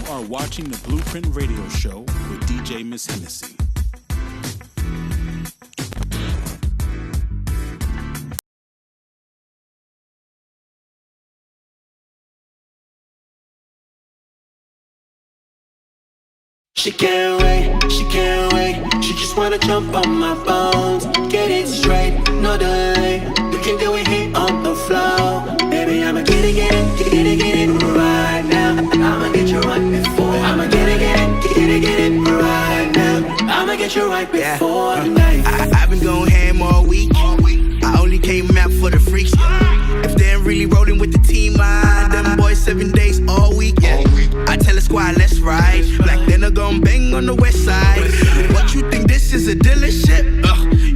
are watching the Blueprint Radio Show with DJ Miss Hennessy. She can't wait, she just wanna jump on my bones. Get it straight, no delay, we can do it here on the floor. Baby, I'ma get it right now. I'ma get you right before. I'ma get it right now. I'ma get you right before the night. I've been going ham all week. I only came out for the freaks. If they ain't really rolling with the team, I them boys 7 days all week. I tell the squad, let's ride. Black then I gon' bang on the west side. What you think this is a dealership?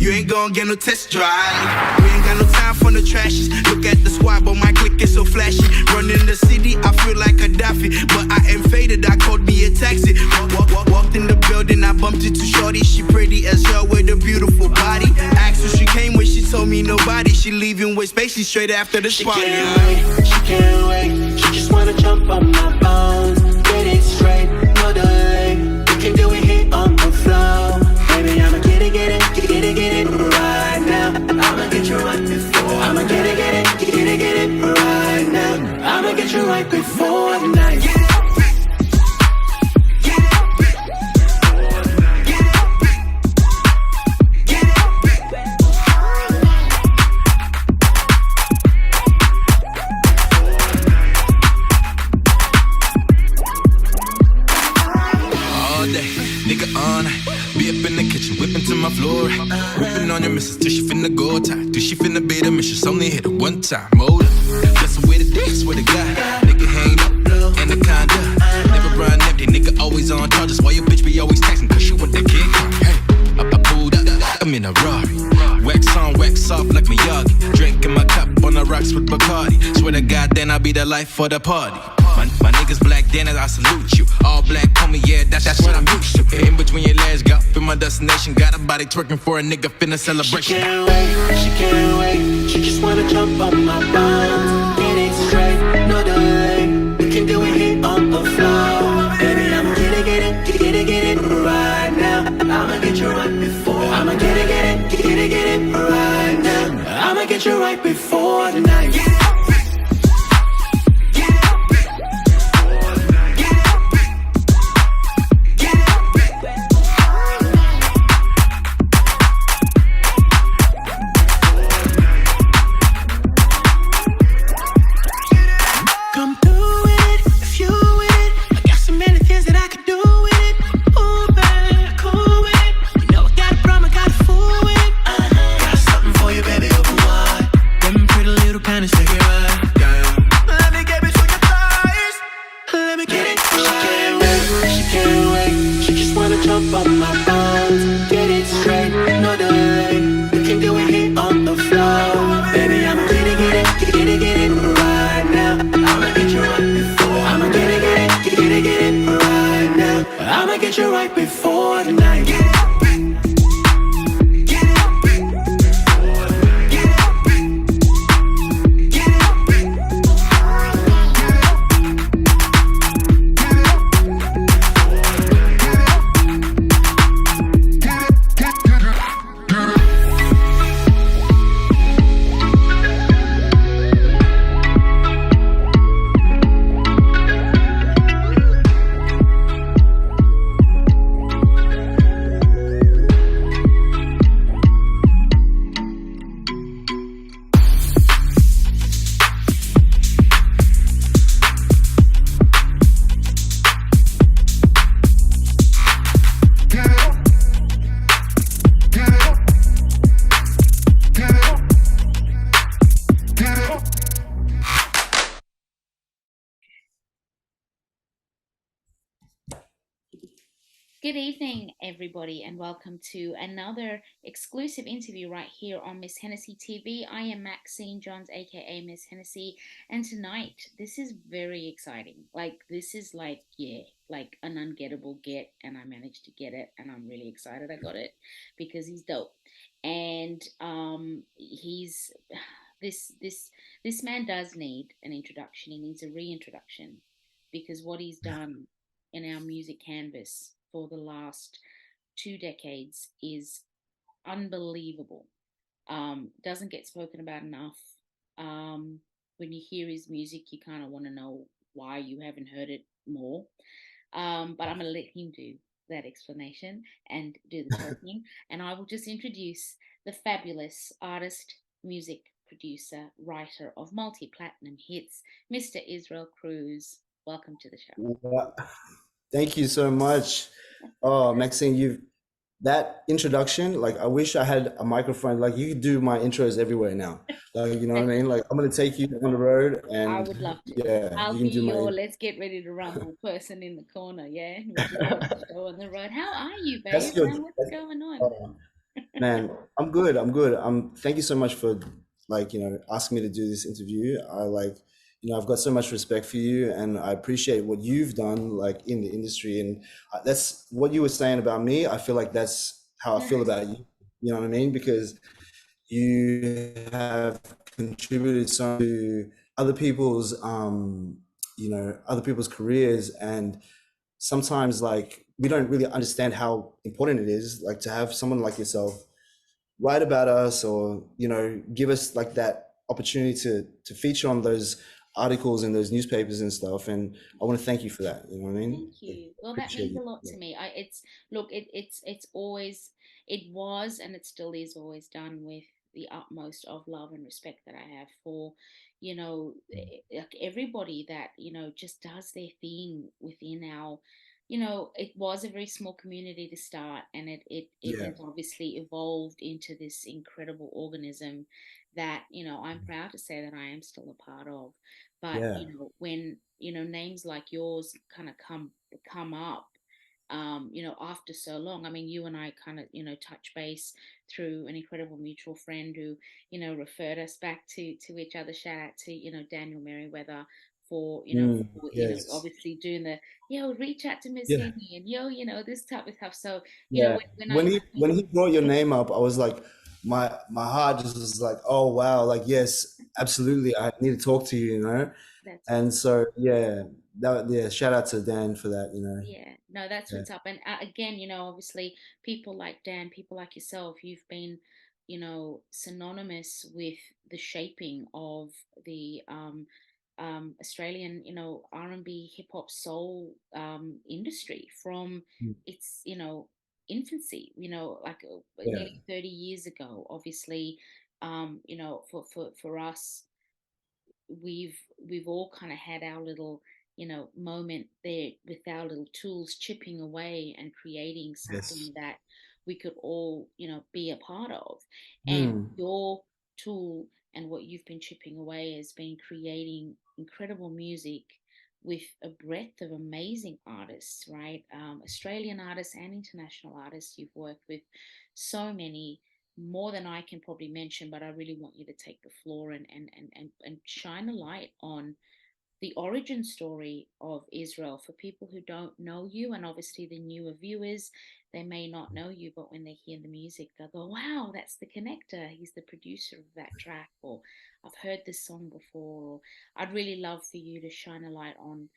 You ain't gon' get no test drive. We ain't got no time for the trashes. Look at the squad, but my click is so flashy. Running the city, I feel like Gaddafi, but I am faded. I called me a taxi. Walked in the building, I bumped into Shorty. She pretty as hell with a beautiful body. Asked who she came with, she told me nobody. She leaving with Spacey straight after the party. She can't wait, she just wanna jump on my bones. Get it straight, no delay, we can do it here on the floor. Baby, I'ma get it right now. I'ma get you right before. I'ma get it right now. I'ma get you right before the night. My floor, whipping on your missus till she finna go tight. Till she finna be the mission, only hit it one time. Motor, blessing with a dick, swear to God. Nigga hang up, anaconda. Never run empty, nigga always on charges. Why your bitch be always texting? Cause she want that kid. Hey, I pulled up, I'm in a Rari. Wax on, wax off like Miyagi. Drinking my cup on the rocks with Bacardi. Swear to God, then I'll be the life for the party. My niggas black, then I salute you. All black, homie, yeah, that's what I'm used to. In between your legs, got in my destination. Got a body twerking for a nigga, finna celebration. She can't wait, she just wanna jump on my bones. Get it straight, no delay, we can do it here on the floor. Baby, I'ma get it right now. I'ma get you right before. I'ma get it right now. I'ma get you right before the night. Good evening, everybody, and welcome to another exclusive interview right here on Miss Hennessy TV. I am Maxine Johns, aka Miss Hennessy, and tonight this is very exciting. This is like an ungettable get, and I managed to get it, and I'm really excited I got it because he's dope, and he's this man does need an introduction. He needs a reintroduction because what he's done in our music canvas for the last 2 decades is unbelievable. Doesn't get spoken about enough. When you hear his music, you kind of want to know why you haven't heard it more. But I'm going to let him do that explanation and do the talking. And I will just introduce the fabulous artist, music producer, writer of multi platinum hits, Mr. Israel Cruz. Welcome to the show. Well, thank you so much. Oh, Maxine, that introduction, like I wish I had a microphone. Like you could do my intros everywhere now. Like, you know what I mean? Like I'm gonna take you on the road and I would love to. yeah, I'll you be can do your my let's get ready to rumble person in the corner, yeah? With your show on the road. How are you, that's babe? your What's going on? oh, man, I'm good. I'm good. Thank you so much for like, asking me to do this interview. I've got so much respect for you and I appreciate what you've done like in the industry. And that's what you were saying about me. I feel like that's how I feel about you. You know what I mean? Because you have contributed so to other people's, other people's careers. And sometimes like we don't really understand how important it is like to have someone like yourself write about us or give us like that opportunity to feature on those articles in those newspapers and stuff, and I want to thank you for that, you know what I mean? Thank you. Well, that Appreciate means a you. lot Yeah. to me. It's always, it was, and it still is always done with the utmost of love and respect that I have for, like everybody that, just does their thing within our, it was a very small community to start, and it Yeah. has obviously evolved into this incredible organism that, I'm proud to say that I am still a part of. But Yeah. when names like yours kind of come up, after so long. I mean, you and I kind of touch base through an incredible mutual friend who referred us back to each other. Shout out to Daniel Merriweather for Yes. obviously doing the reach out to Miss Yeah. Henny and this type of stuff. So Yeah. when When he brought your name up, I was like, my heart just was like, oh wow, like yes, absolutely, I need to talk to you, that's and so yeah, shout out to Dan for that, Yeah, no, that's yeah. what's up. And again, obviously, people like Dan, people like yourself, you've been, synonymous with the shaping of the Australian, R&B, hip hop, soul industry from Mm. its, infancy. Like Yeah. nearly 30 years ago. Obviously, for us we've all kind of had our little moment there with our little tools chipping away and creating Yes. something that we could all be a part of. And Hmm. your tool and what you've been chipping away has been creating incredible music with a breadth of amazing artists, right? Australian artists and international artists. You've worked with so many, more than I can probably mention, but I really want you to take the floor and shine a light on the origin story of Israel for people who don't know you, and obviously the newer viewers, they may not know you, but when they hear the music, they'll go, "Wow, that's the connector. He's the producer of that track," or "I've heard this song before." Or I'd really love for you to shine a light on,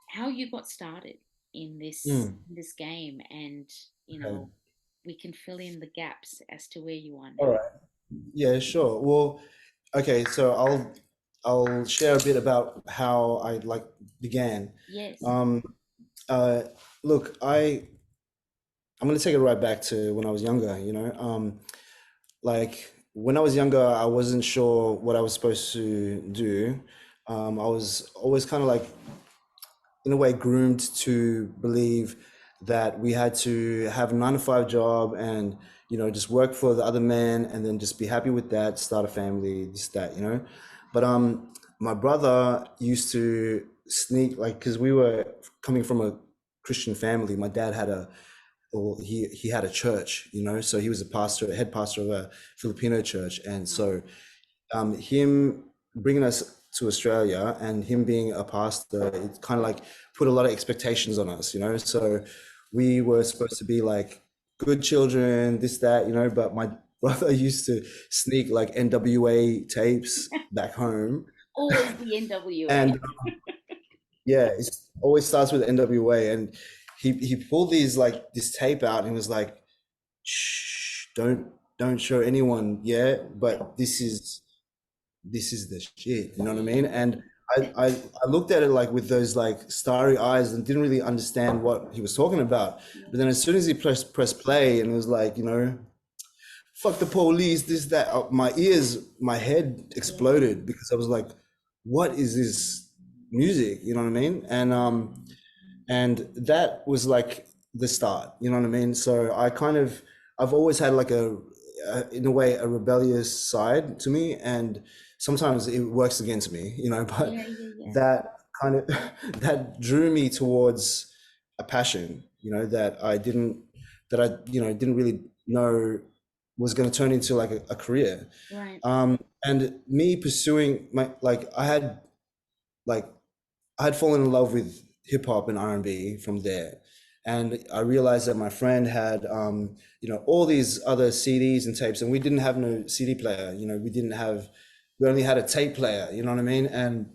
how you got started in Hmm. this game, and Okay. we can fill in the gaps as to where you are All now. right. Yeah, sure. Well, okay, so I'll share a bit about how I like began. Yes. Um, uh, Look, I'm gonna take it right back to when I was younger, like when I was younger, I wasn't sure what I was supposed to do. I was always kind of like in a way groomed to believe that we had to have a 9 to 5 job and just work for the other man and then just be happy with that, start a family, this that, but my brother used to sneak, like, because we were coming from a Christian family. My dad had a, or he had a church, so he was a pastor, a head pastor of a Filipino church. And Wow. so him bringing us to Australia and him being a pastor, it kind of like put a lot of expectations on us, So we were supposed to be like good children, this, that, but my brother used to sneak like NWA tapes back home. Always the NWA. And yeah, it's always starts with NWA, and he pulled these like this tape out and was like, shh, don't show anyone, yeah, but this is the shit, you know what I mean? And I looked at it like with those like starry eyes and didn't really understand what he was talking about. But then as soon as he pressed play and it was like, you know, fuck the police, this, that, my head exploded because I was like, what is this music? You know what I mean? And that was like the start, you know what I mean? So I've always had like in a way, a rebellious side to me, and sometimes it works against me, you know, but that kind of, that drew me towards a passion, you know, that I didn't really know was going to turn into like a career. Right. And me pursuing I had fallen in love with hip hop and R&B from there. And I realized that my friend had, you know, all these other CDs and tapes, and we didn't have no CD player, you know, we only had a tape player, you know what I mean? And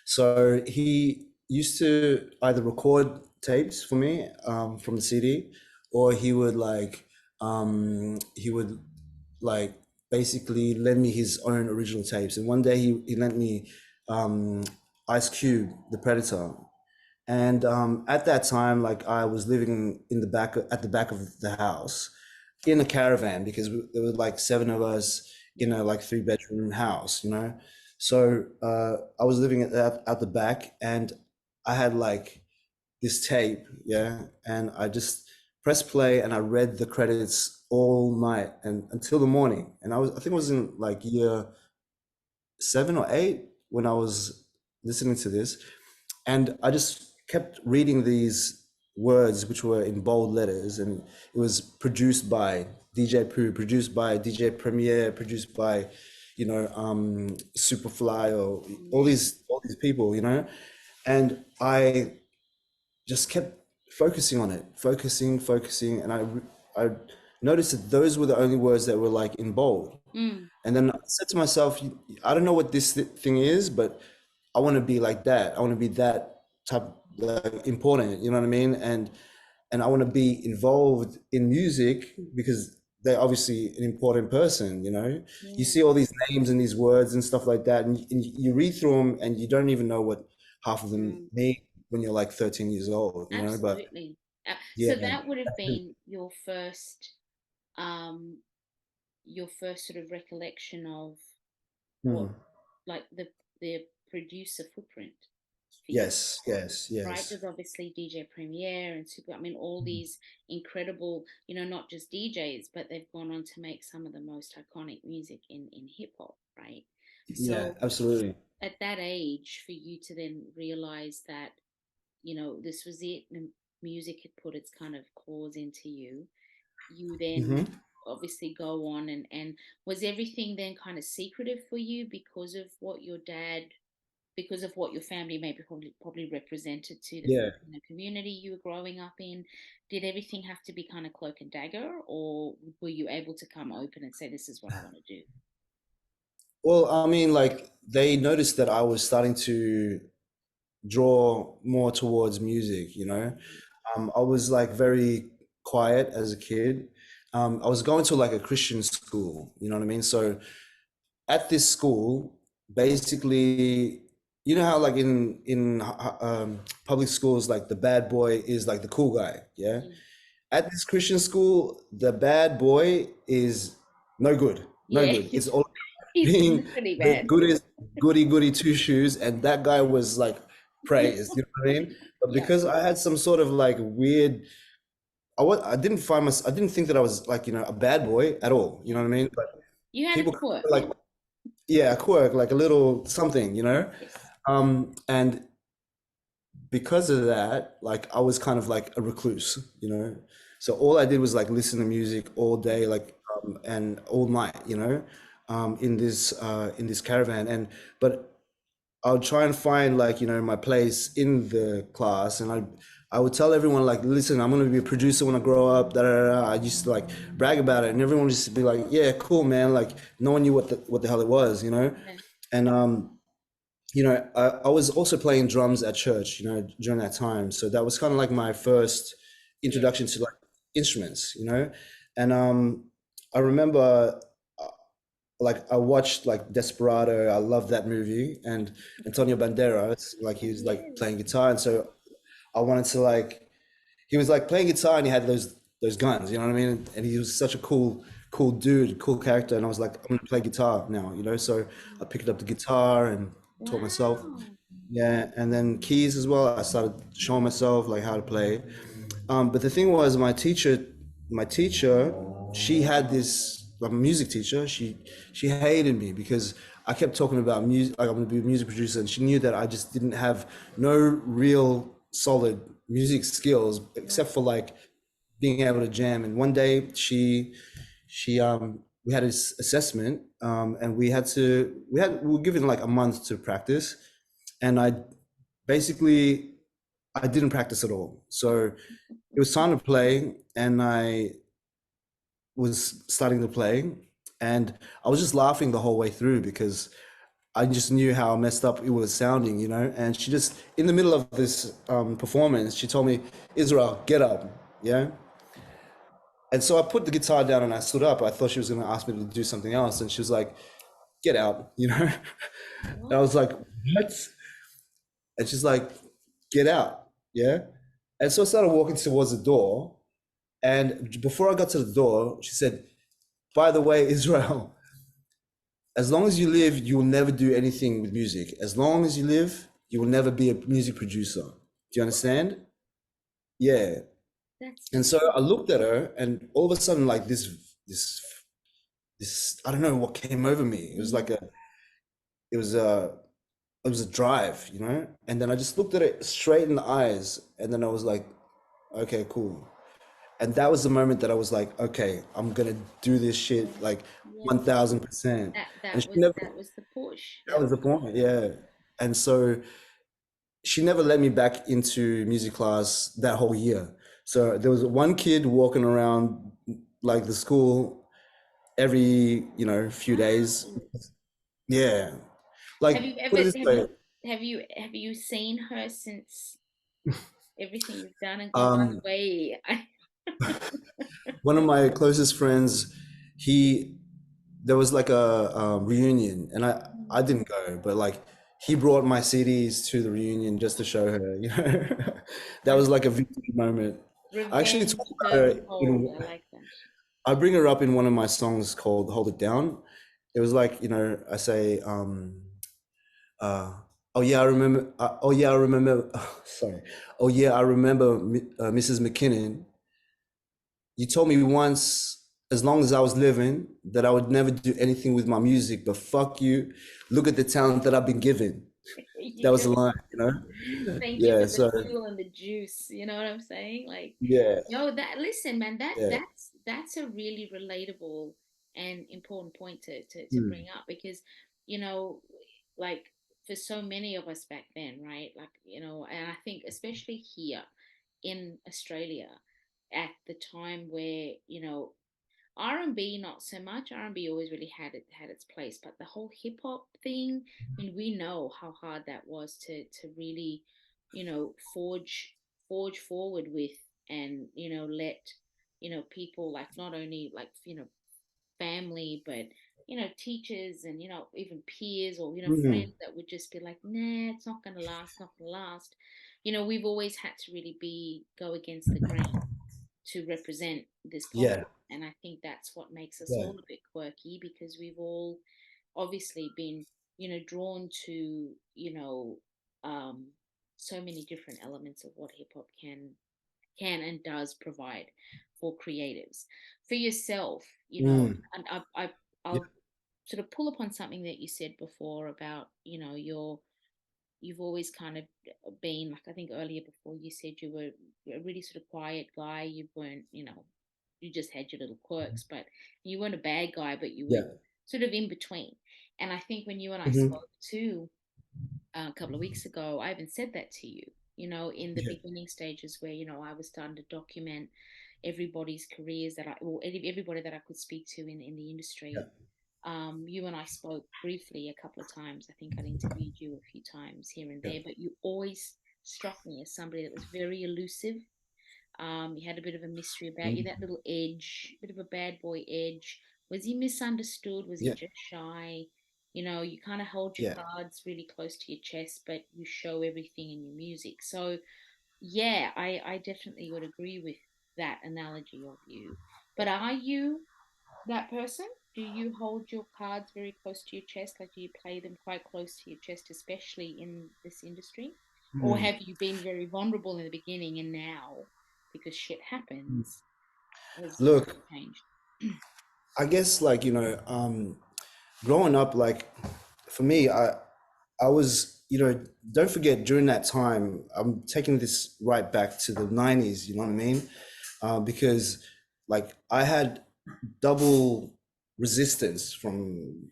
so he used to either record tapes for me from the CD, or he would basically lend me his own original tapes. And one day he lent me Ice Cube, The Predator. And at that time, like I was living at the back of the house in a caravan, because there were like 7 of us in a like 3-bedroom house, you know? So I was living at the back, and I had like this tape, yeah? And I just pressed play and I read the credits all night and until the morning. And I think I was in like year 7 or 8 when I was listening to this. And I just kept reading these words, which were in bold letters, and it was produced by DJ Pooh, produced by DJ Premier, produced by, you know, Superfly, or all these people, you know. And I just kept focusing on it, focusing, and I noticed that those were the only words that were like in bold. And then I said to myself, I don't know what this thing is, but I want to be like that. I want to be that type important, you know what I mean? And I want to be involved in music because they're obviously an important person, you know? You see all these names and these words and stuff like that, and you read through them and you don't even know what half of them mean when you're like 13 years old, you know? But so that would have been your first sort of recollection of what, like the producer footprint. Yes. Right, there's obviously DJ Premier and Super. I mean, all these incredible, you know, not just DJs, but they've gone on to make some of the most iconic music in hip hop, right? So yeah, absolutely. At that age, for you to then realize that, you know, this was it, and music had put its kind of claws into you, you then obviously go on and was everything then kind of secretive for you because of what your family maybe probably represented to the community you were growing up in? Did everything have to be kind of cloak and dagger, or were you able to come open and say, this is what I want to do? Well, I mean, like they noticed that I was starting to draw more towards music, you know. I was like very quiet as a kid. I was going to like a Christian school, you know what I mean? So at this school, basically, you know how like in public schools, like the bad boy is like the cool guy, yeah? At this Christian school, the bad boy is no good. It's all being the goody two shoes, and that guy was like praised, you know what I mean? But because I had some sort of like weird, I didn't think that I was like, you know, a bad boy at all, you know what I mean? But you had people a quirk. Like, a quirk, like a little something, you know? And because of that, like I was kind of like a recluse, you know? So all I did was like listen to music all day, like and all night, you know, in this caravan. But I would try and find like, you know, my place in the class, and I would tell everyone like, listen, I'm gonna be a producer when I grow up. Da, da, da. I used to like brag about it, and everyone would just be like, yeah, cool, man. Like no one knew what the hell it was, you know. And I was also playing drums at church, during that time. So that was kind of like my first Yeah. introduction to like instruments, and I remember like I watched like Desperado. I love that movie, and Antonio Banderas, like he was like Yes. playing guitar, and so I wanted to like he was like playing guitar and he had those guns, you know what I mean? And he was such a cool dude, cool character, and I was like, I'm gonna play guitar now, So I picked up the guitar and taught myself. Wow. Yeah, and then keys as well. I started showing myself like how to play. But the thing was, my teacher, she had this like music teacher. She hated me because I kept talking about music, like I'm gonna be a music producer, and she knew that I just didn't have no real solid music skills except for like being able to jam. And one day she we had this assessment, and we were given like a month to practice, and basically I didn't practice at all. So it was time to play, and I was starting to play, and I was just laughing the whole way through because I just knew how messed up it was sounding, And she just, in the middle of this performance, she told me, Israel, get up, yeah. And so I put the guitar down and I stood up. I thought she was going to ask me to do something else, and she was like, get out. And I What? was like, what? And she's like, get out, yeah. And so I started walking towards the door. And before I got to the door, she said, by the way, Israel, as long as you live, you will never do anything with music. As long as you live, you will never be a music producer. Do you understand? Yeah. That's And so I looked at her, and all of a sudden, like this, I don't know what came over me. It was like it was a, it was a drive, And then I just looked at it straight in the eyes, and then I was like, okay, cool. And that was the moment that I was like, okay, I'm gonna do this shit like yes. 1000%. That And that she was never, that was the push. that That was was the point, yeah. And so she never let me back into music class that whole year. So there was one kid walking around like the school every, few days. wow. Yeah. Have you Like, ever put it this way. have you seen her since everything you've done and gone, by the Um, way, one of my closest friends, he there was like a reunion, and I didn't go, but like he brought my CDs to the reunion just to show her, That was that's like a victory moment. I actually revenge talk about her tenfold. I like that. I bring her up in one of my songs called Hold It Down. It was like, I say, uh, oh yeah, I remember, oh yeah, I remember, sorry. Oh yeah, I remember Mrs. McKinnon. You told me once, as long as I was living, that I would never do anything with my music, but fuck you. Look at the talent that I've been given. That was Yes. the line, Thank you Yeah, for the so fuel and the juice. You know what I'm saying? Like, yeah, yo, that listen, man, yeah. that's a really relatable and important point to bring Mm, up because, you know, like for so many of us back then, right? Like, and I think especially here in Australia at the time where, R&B not so much. R&B always really had its place, but the whole hip hop thing, I mean, we know how hard that was to really, forge forward with and, let, people like not only like, family, but teachers and even peers or mhm. friends that would just be like, nah, it's not gonna last, not gonna last. We've always had to really be go against the grain to represent this culture. Yeah, And I think that's what makes us yeah. all a bit quirky because we've all obviously been, drawn to, um, so many different elements of what hip hop can and does provide for creatives. For yourself, Mm, and yeah, I'll sort of pull upon something that you said before about, you've always kind of been like I think earlier before you said you were a really sort of quiet guy. You weren't, you just had your little quirks, but you weren't a bad guy, but you were yeah. sort of in between. And I think when you and I Mhm. spoke too a couple of weeks ago, I even said that to you. In the Yeah, beginning stages where I was starting to document everybody's careers that I or everybody that I could speak to in the yeah. industry You and I spoke briefly a couple of times. I think I'd interviewed you a few times here and Yeah. there, but you always struck me as somebody that was very elusive. You had a bit of a mystery about you, Mm. that little edge, bit of a bad boy edge. Was he misunderstood? Was he Yeah. just shy? You know, you kind of hold your Yeah. cards really close to your chest, but you show everything in your music. So, yeah, I definitely would agree with that analogy of you. But are you that person? Do you hold your cards very close to your chest? Like, do you play them quite close to your chest, especially in this industry? Or Mm. have you been very vulnerable in the beginning and now, because shit happens, has Look, changed? I guess like, growing up, like for me, I was, don't forget during that time, I'm taking this right back to the 90s, you know what I mean? Because like I had double resistance from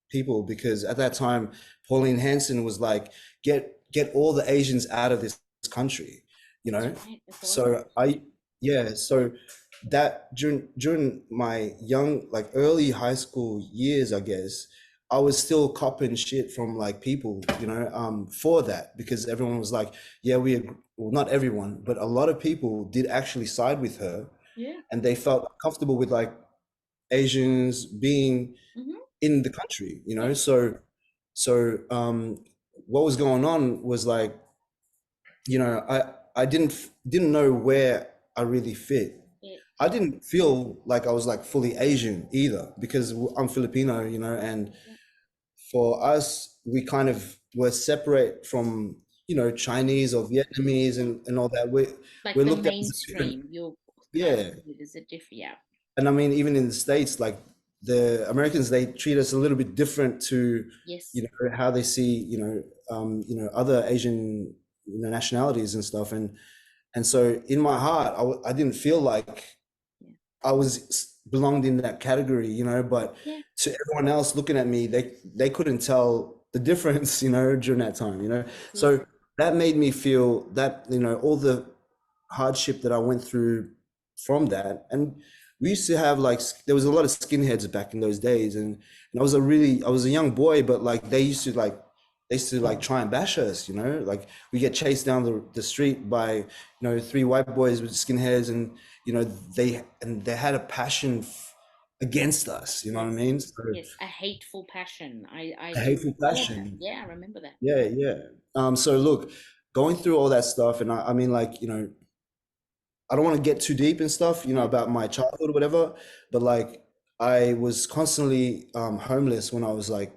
people because at that time Pauline Hanson was like, get all the Asians out of this country, you That's know? right. It was. So yeah, so that during my young, like early high school years, I guess, I was still copping shit from like people, for that because everyone was like, yeah, well, not everyone, but a lot of people did actually side with her Yeah. and they felt comfortable with like Asians being Mm-hmm. in the country, Yeah. So what was going on was like, I didn't know where I really fit. It. I didn't feel like I was like fully Asian either because I'm Filipino, and Yeah. for us, we kind of were separate from, Chinese or Vietnamese and all that. We're Like the looked at as a different, mainstream, you're yeah. classified as a different. Yeah. And I mean, even in the States, like the Americans, they treat us a little bit different to, Yes. how they see, other Asian, nationalities and stuff. And so in my heart, I didn't feel like Yeah. I was belonged in that category, but Yeah. to everyone else looking at me, they couldn't tell the difference, during that time, Yeah. So that made me feel that, all the hardship that I went through from that. And we used to have like there was a lot of skinheads back in those days, and I was a young boy, but like they used to like try and bash us, like we get chased down the street by three white boys with skinheads, and they had a passion against us, you know what I Yes. mean? So Yes. A hateful passion. I a do hateful recall that. passion. Yeah, I remember that. Yeah, yeah. So look, going through all that stuff, and I mean, like, I don't want to get too deep and stuff, Yeah. about my childhood or whatever, but like I was constantly homeless when I was like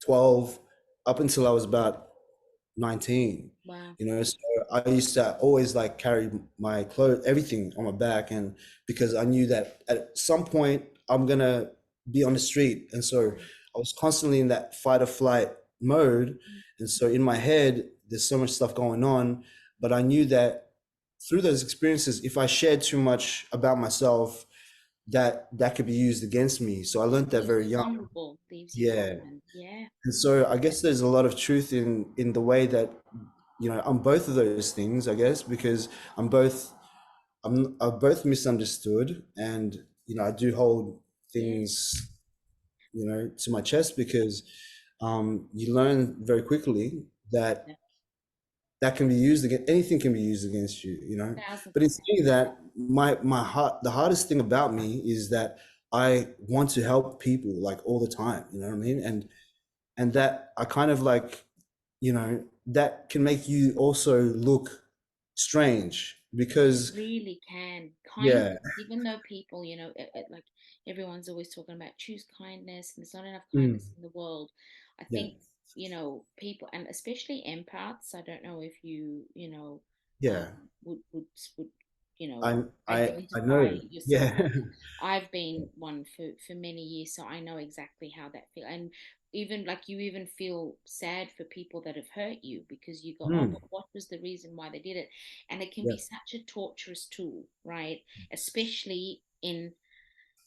12 up until I was about 19. Wow. So I used to always like carry my clothes, everything on my back, and because I knew that at some point I'm gonna be on the street. And so I was constantly in that fight or flight mode. And so in my head, there's so much stuff going on, but I knew that through those experiences, if I shared too much about myself, that could be used against me. So I learned that Leaves very you young. vulnerable. Leaves you Yeah. vulnerable. Yeah. And so I guess there's a lot of truth in the way that, I'm both of those things, I guess, because I'm both misunderstood, and I do hold Yeah. things, to my chest because you learn very quickly that Yeah. that can be used against anything can be used against you, Thousand but in percent. saying that, my heart, the hardest thing about me is that I want to help people like all the time, you know what I mean? And that I kind of like, that can make you also look strange It because really can. Kindness, yeah. even though people, like everyone's always talking about choose kindness and there's not enough Mm, kindness in the world. I yeah, think, people, and especially empaths, I don't know if um, yeah, would, I identify know, yourself. yeah. I've been one for many years, so I know exactly how that feels. And even like you even feel sad for people that have hurt you because you go, oh, Mm, but what was the reason why they did it? And it can yeah. be such a torturous tool, right? Especially in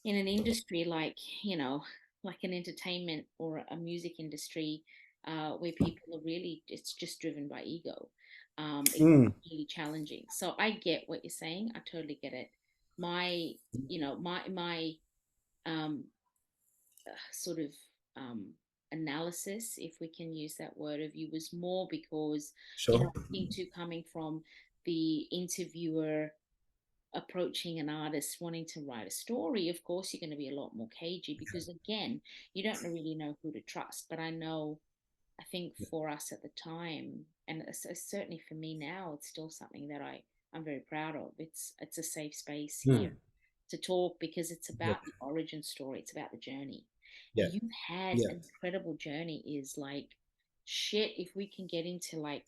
an industry like, like an entertainment or a music industry, where people are really, it's just driven by ego. It can Mm, be really challenging. So I get what you're saying. I totally get it. My, my um sort of analysis, if we can use that word, of you was more because, you know, Sure. I think too, coming from the interviewer approaching an artist wanting to write a story, of course you're going to be a lot more cagey because, again, you don't really know who to trust. But I think for us at the time, and certainly for me now, it's still something that I'm very proud of. It's a safe space here Hmm. to talk because it's Yeah. about the origin story. It's about the journey. Yeah. You've had Yeah. an incredible journey. Is like, shit, if we can get into like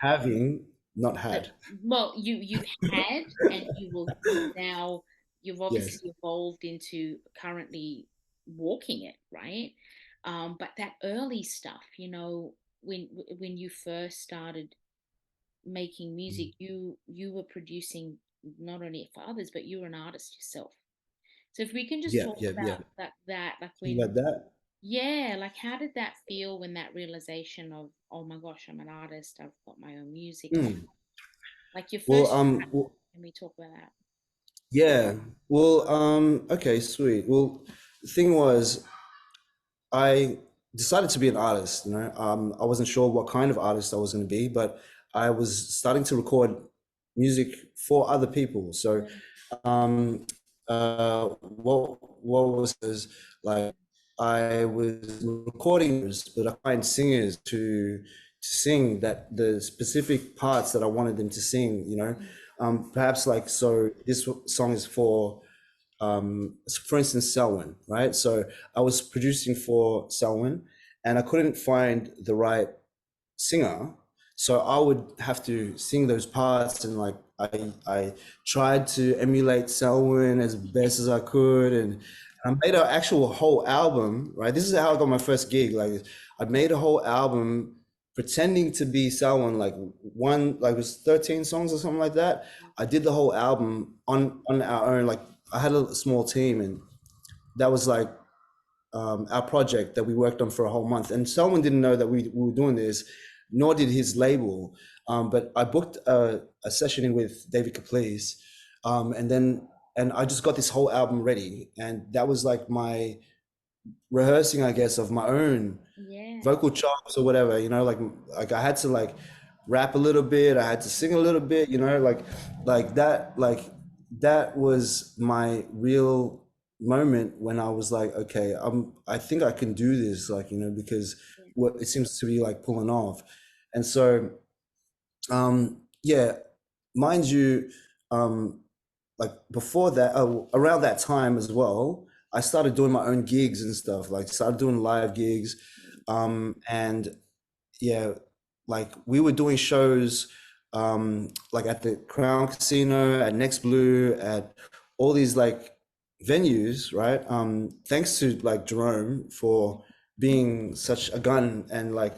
Having not uh, had. well, you've had, and you've Yes. obviously evolved into currently walking it, right? But that early stuff, you know, when you first started making music, Mm. you were producing not only for others, but you were an artist yourself. So if we can just Yeah. talk Yeah. Yeah. about that, like Think when, about that. yeah, like how did that feel when that realization of, oh my gosh, I'm an artist, I've got my own music out, Hmm. like your Well, first track, can we talk about that? yeah. Well, okay, sweet. Well, the thing was, I decided to be an artist. You know, I wasn't sure what kind of artist I was going to be, but I was starting to record music for other people. So, um, what was like, I was recording, but I find singers to sing that the specific parts that I wanted them to sing. You know, perhaps like, so this song is for instance, Selwyn, right? So I was producing for Selwyn and I couldn't find the right singer. So I would have to sing those parts and like I tried to emulate Selwyn as best as I could and I made an actual whole album, right? This is how I got my first gig. Like I made a whole album pretending to be Selwyn, like it was 13 songs or something like that. I did the whole album on our own. Like I had a small team and that was like our project that we worked on for a whole month. And Selwyn didn't know that we were doing this, nor did his label. But I booked a session in with David Caplice, and I just got this whole album ready, and that was like my rehearsing, I guess, of my own Yeah, vocal chops or whatever. You know, like I had to like rap a little bit, I had to sing a little bit. You know, like that was my real moment when I was like, okay, I think I can do this, like, you know, because what it seems to be like pulling off. And so yeah, mind you, like before that, around that time as well, I started doing my own gigs and stuff, like started doing live gigs. And yeah, like we were doing shows like at the Crown Casino, at Next Blue, at all these like venues, right? Thanks to like Jerome for being such a gun and like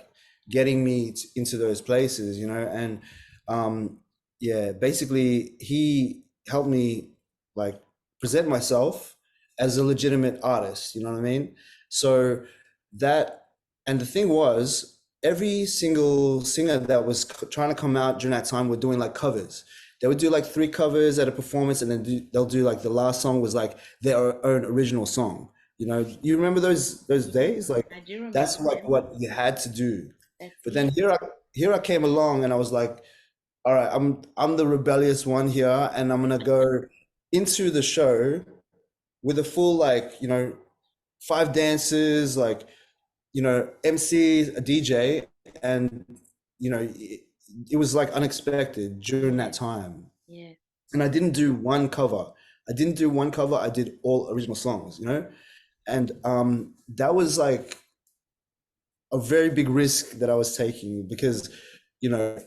getting me into those places, you know. And yeah, basically he helped me like present myself as a legitimate artist, you know what I mean? So that, and the thing was, every single singer that was trying to come out during that time were doing like covers. They would do like 3 covers at a performance, and then they'll do like the last song was like their own original song. You know, you remember those days? Like I do that's like remember. what you had to do. That's, But yeah, then here I came along, and I was like, all right, I'm the rebellious one here, and I'm gonna go into the show with a full like, you know, 5 dancers, like, you know, MC, a DJ, and you know, it was like unexpected during that time. yeah, And I didn't do one cover. I didn't do one cover. I did all original songs, you know, and that was like a very big risk that I was taking because, you know,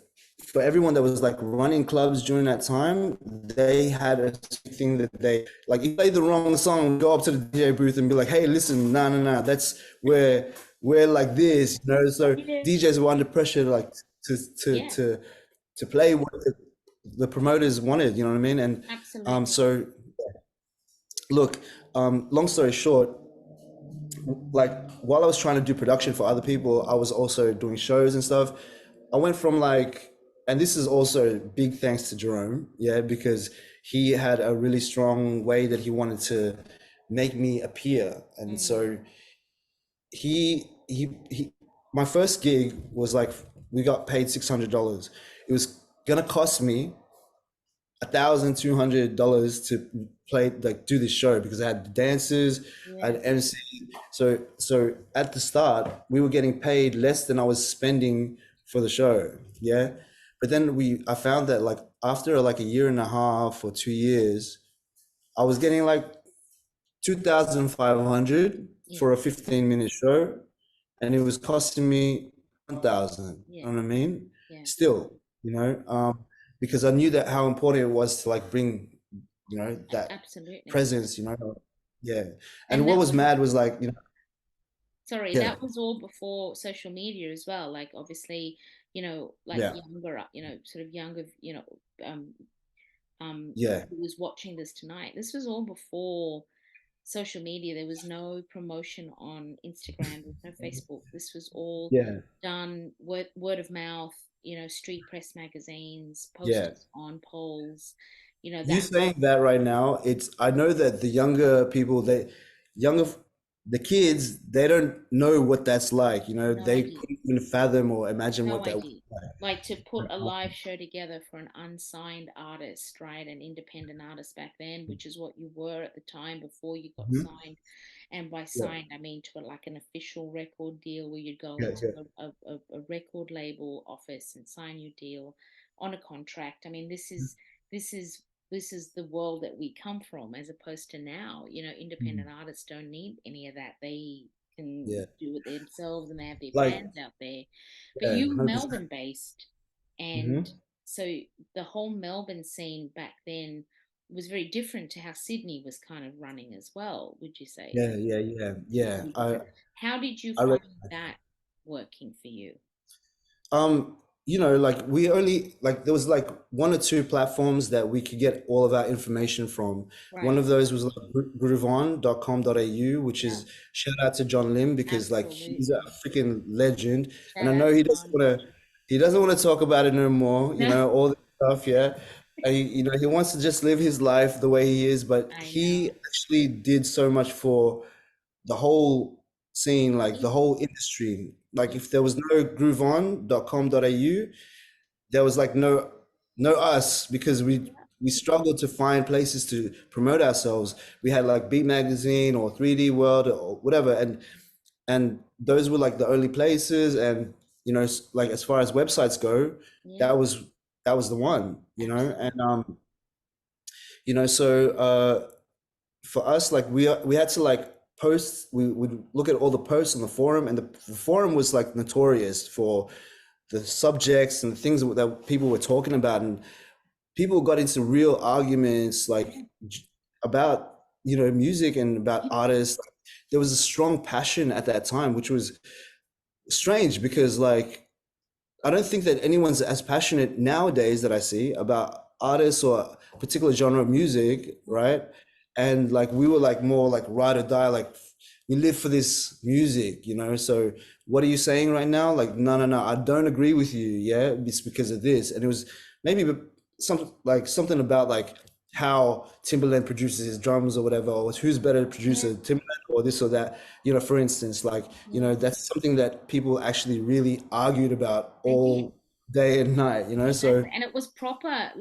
for everyone that was like running clubs during that time, they had a thing that they like. If you play the wrong song, go up to the DJ booth and be like, "Hey, listen, no, no, no, that's where we're like this," you know. So yeah, DJs were under pressure, like to to yeah, to to play what the promoters wanted, you know what I mean? And absolutely. so look, long story short, like while I was trying to do production for other people, I was also doing shows and stuff. I went from like, and this is also big thanks to Jerome, yeah, because he had a really strong way that he wanted to make me appear. And so he my first gig was like, we got paid $600. It was gonna cost me $1,200 to play, like, do this show, because I had the dancers, I had MC. So at the start, we were getting paid less than I was spending for the show. Yeah. But then I found that, like, after like a year and a half or 2 years, I was getting like 2,500 for a 15-minute show, and it was costing me 1,000. You know what I mean? Still, you know, because I knew that how important it was to, like, bring, you know, that presence, you know. Yeah. And what was mad was, like, you know. Sorry, that was all before social media as well. Like, obviously, you know, like younger, you know, sort of younger, you know, who was watching this tonight. This was all before social media. There was no promotion on Instagram, there was no Facebook. This was all done word of mouth, you know, street press magazines, posters on poles, you know. You saying that right now, I know that the younger people, the kids, they don't know what that's like, you know. They couldn't even fathom or imagine what that was like to put a live show together for an unsigned artist, right? An independent artist back then, which is what you were at the time before you got signed. And by signed, I mean to like an official record deal, where you'd go into a record label office and sign your deal on a contract. I mean, this is the world that we come from, as opposed to now. You know, independent artists don't need any of that. They can do it themselves, and they have their brands out there. But you were Melbourne based, and so the whole Melbourne scene back then was very different to how Sydney was kind of running as well, would you say? Yeah. How did you find that working for you? You know, like, we only, like, there was like one or two platforms that we could get all of our information from. One of those was like groovon.com.au, which is, shout out to John Lim, because like, he's a freaking legend. And I know he doesn't want to talk about it no more, you know, all this stuff. Yeah. And you know, he wants to just live his life the way he is, but he actually did so much for the whole scene, like the whole industry. Like, if there was no groovon.com.au, there was like no us, because we struggled to find places to promote ourselves. We had like Beat Magazine or 3D World or whatever, and those were like the only places. And, you know, like, as far as websites go, that was the one, you know. And you know, so for us, like, we had to like posts. We would look at all the posts on the forum, and the forum was like notorious for the subjects and the things that people were talking about, and people got into real arguments, like, about, you know, music and about artists. There was a strong passion at that time, which was strange, because like, I don't think that anyone's as passionate nowadays that I see about artists or a particular genre of music, right? And like, we were like more like ride or die, like, we live for this music, you know. So what are you saying right now? Like, no, I don't agree with you. Yeah, it's because of this. And it was maybe something about like how Timbaland produces his drums or whatever, or who's better producer, Timbaland or this or that, you know. For instance, like, you know, that's something that people actually really argued about all day and night, you know. So, and it was proper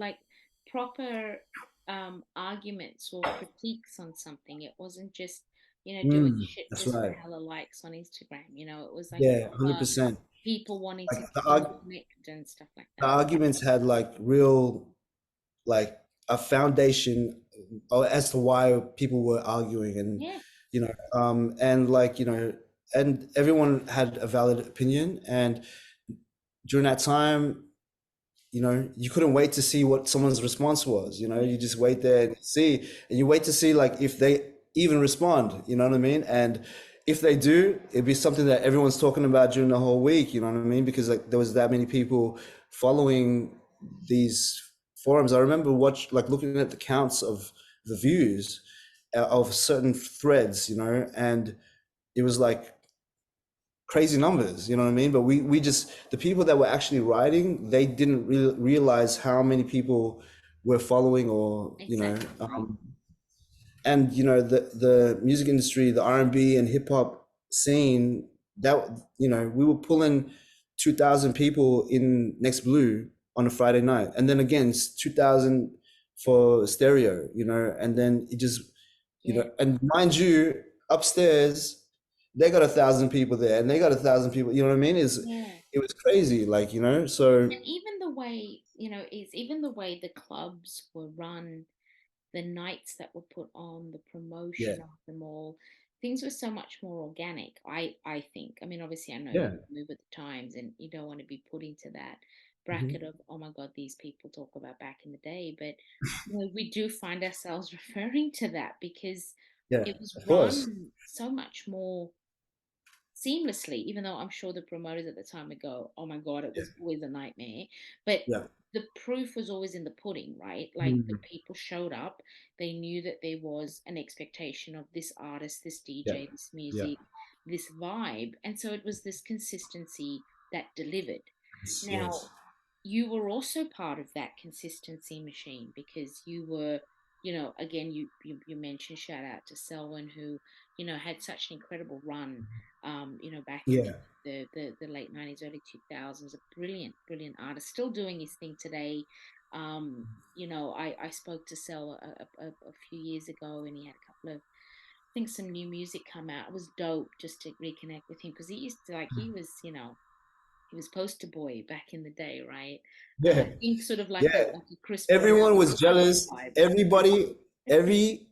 arguments or critiques on something. It wasn't just, you know, doing shit just for hella likes on Instagram. You know, it was like 100%. People wanting like to connect and stuff like that. The arguments had like real, like, a foundation as to why people were arguing, and you know, and like, you know, and everyone had a valid opinion. And during that time, you know, you couldn't wait to see what someone's response was. You know, you just wait there and see, and you wait to see like if they even respond, you know what I mean? And if they do, it'd be something that everyone's talking about during the whole week, you know what I mean? Because like, there was that many people following these forums. I remember looking at the counts of the views of certain threads, you know, and it was like crazy numbers, you know what I mean? But we just, the people that were actually writing, they didn't realize how many people were following, or you know, and you know the music industry, the R&B and hip hop scene, that you know we were pulling 2,000 people in Next Blue on a Friday night, and then again 2,000 for stereo, you know, and then it just you Yeah. know, and mind you, upstairs they got 1,000 people there, and they got 1,000 people. You know what I mean? Yeah. It was crazy, like you know. So And even the way, even the way the clubs were run, the nights that were put on, the yeah, promotion of them all, things were so much more organic, I think. I mean, obviously I know you yeah, move with the times and you don't want to be put into that bracket hmm of, oh my God, these people talk about back in the day. But we do find ourselves referring to that because yeah, it was of course, run so much more seamlessly, even though I'm sure the promoters at the time would go, oh my God, it yeah, was always a nightmare. But yeah, the proof was always in the pudding, right? Like the Mhm. people showed up, they knew that there was an expectation of this artist, this Yeah, DJ, this yeah, music, this vibe. And so it was this consistency that delivered. yes, Now, yes. you were also part of that consistency machine because you were, again, you mentioned, shout out to Selwyn, who had such an incredible run, back in Yeah. the late 90s, early 2000s. A brilliant artist, still doing his thing today. I spoke to Sel a few years ago, and he had a couple of, I think, some new music come out. It was dope just to reconnect with him because he used to, like, he was poster boy back in the day, right? I Yeah, think sort of like a yeah. Chris Everyone Brown was type of jealous. vibe. Everybody, every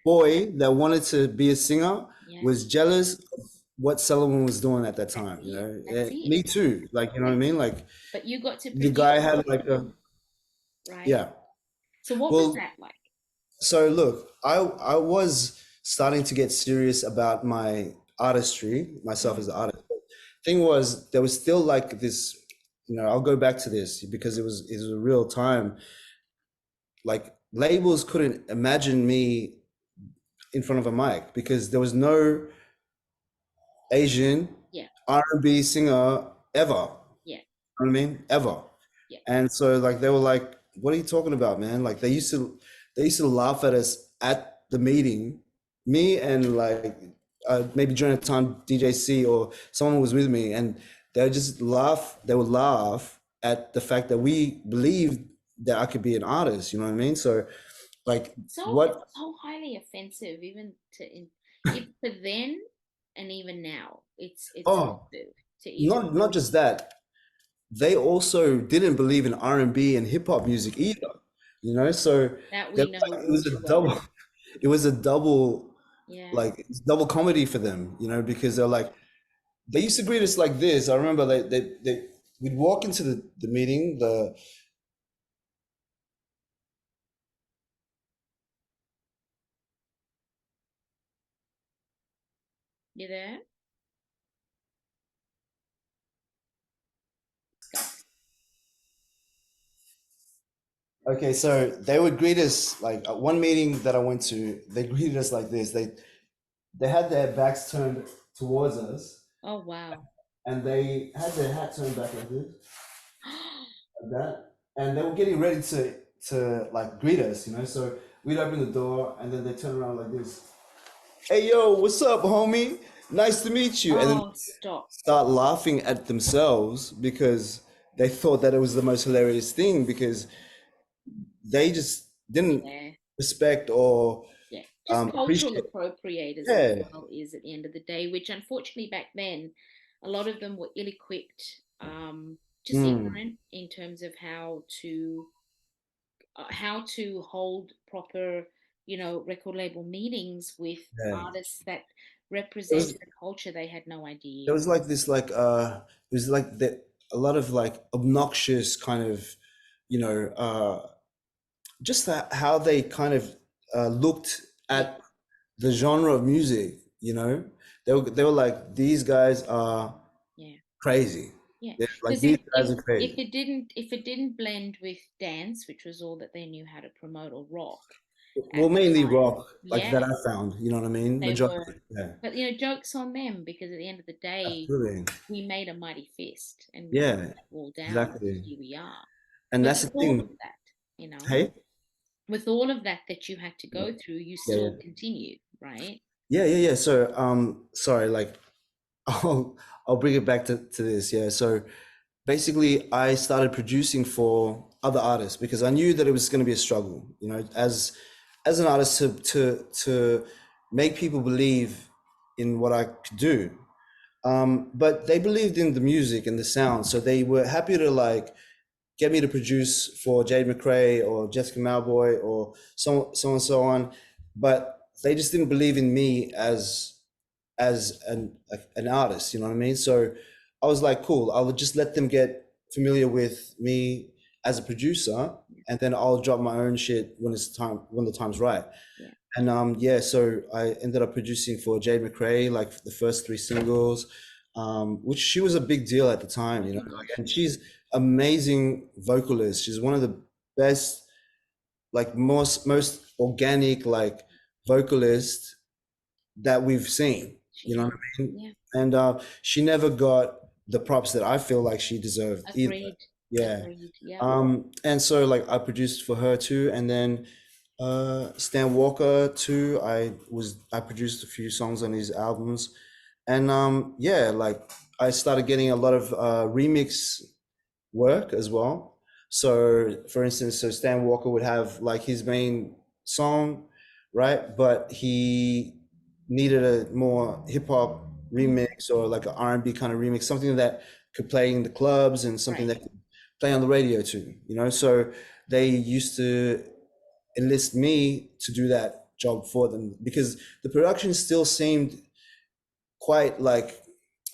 boy that wanted to be a singer Yeah, was jealous of what Sullivan was doing at that that's time. You it. know, That's it. me too. Like, you know what I Yeah. mean? Like, But you got to the produce guy it, had like a, right? yeah. So what was Well, that like? so look, I was starting to get serious about my artistry, myself as Mm, an artist. Thing was, there was still like this, you know, I'll go back to this because it was a real time. Like labels couldn't imagine me in front of a mic because there was no Asian yeah, R&B singer ever. yeah, You know what I mean? Ever. yeah. And so like they were like, "What are you talking about, man?" Like they used to laugh at us at the meeting, me and like maybe during the time DJ C or someone was with me, and they would just laugh. They would laugh at the fact that we believed that I could be an artist. You know what I mean? So like what? It's so highly offensive, even even for then and even now. It's Oh, offensive to even not just that. They also didn't believe in R&B and hip hop music either. You know, so that they we were know like, it all was a too well. double. It was a double, Yeah. like it's double comedy for them. You know, because they're like they used to greet us like this. I remember we'd walk into the meeting. You there? Scott. Okay, so they would greet us like at one meeting that I went to. They greeted us like this. They had their backs turned towards us, Oh wow. and they had their hat turned back like this, like that, and they were getting ready to like greet us. You know, so we'd open the door, and then they turn around like this. Hey, yo, what's up, homie? Nice to meet you. And then Oh, stop. start laughing at themselves because they thought that it was the most hilarious thing because they just didn't Yeah. respect or Yeah, just cultural appreciate. appropriators as Yeah. well is at the end of the day, which unfortunately back then, a lot of them were ill-equipped, just Mm, ignorant in terms of how to hold proper, record label meetings with yeah. artists that It represented was a culture they had no there idea of. was like this like it was like that a lot of like obnoxious kind of you know just that how they kind of looked Yeah, at the genre of music, you know. They were like these guys are yeah. crazy. Yeah, They're like because these if guys if are if crazy. it didn't blend with dance, which was all that they knew how to promote, or rock at Well, the mainly time, rock, like that yeah, I found, you know what I mean? they were. Majority. Yeah. But jokes on them because at the end of the day, Absolutely. we made a mighty fist and we broke Yeah, that wall down, and exactly. here we are. And But that's the with all thing. of that, you know, Hey? with all of that you had to go through, you still continued, right? Yeah. So sorry, like I'll bring it back to this. Yeah. So basically I started producing for other artists because I knew that it was going to be a struggle, you know, as an artist to make people believe in what I could do. But they believed in the music and the sound, so they were happy to like get me to produce for Jade McRae or Jessica Malboy or so and so on. But they just didn't believe in me as an artist, you know what I mean? So I was like, cool, I'll just let them get familiar with me as a producer, and then I'll drop my own shit when the time's right. Yeah. And so I ended up producing for Jade McRae, like the first 3 singles, which she was a big deal at the time, you know, like, and she's amazing vocalist. She's one of the best, like most organic, like vocalists that we've seen, you know what I mean? Yeah. And she never got the props that I feel like she deserved either. Yeah. Agreed. Yeah. And so like I produced for her too, and then Stan Walker too. I produced a few songs on his albums, and like I started getting a lot of remix work as well. So for instance, so Stan Walker would have like his main song, right? But he needed a more hip hop remix or like an R&B kind of remix, something that could play in the clubs and something that could play on the radio too, you know? So they used to enlist me to do that job for them because the production still seemed quite like,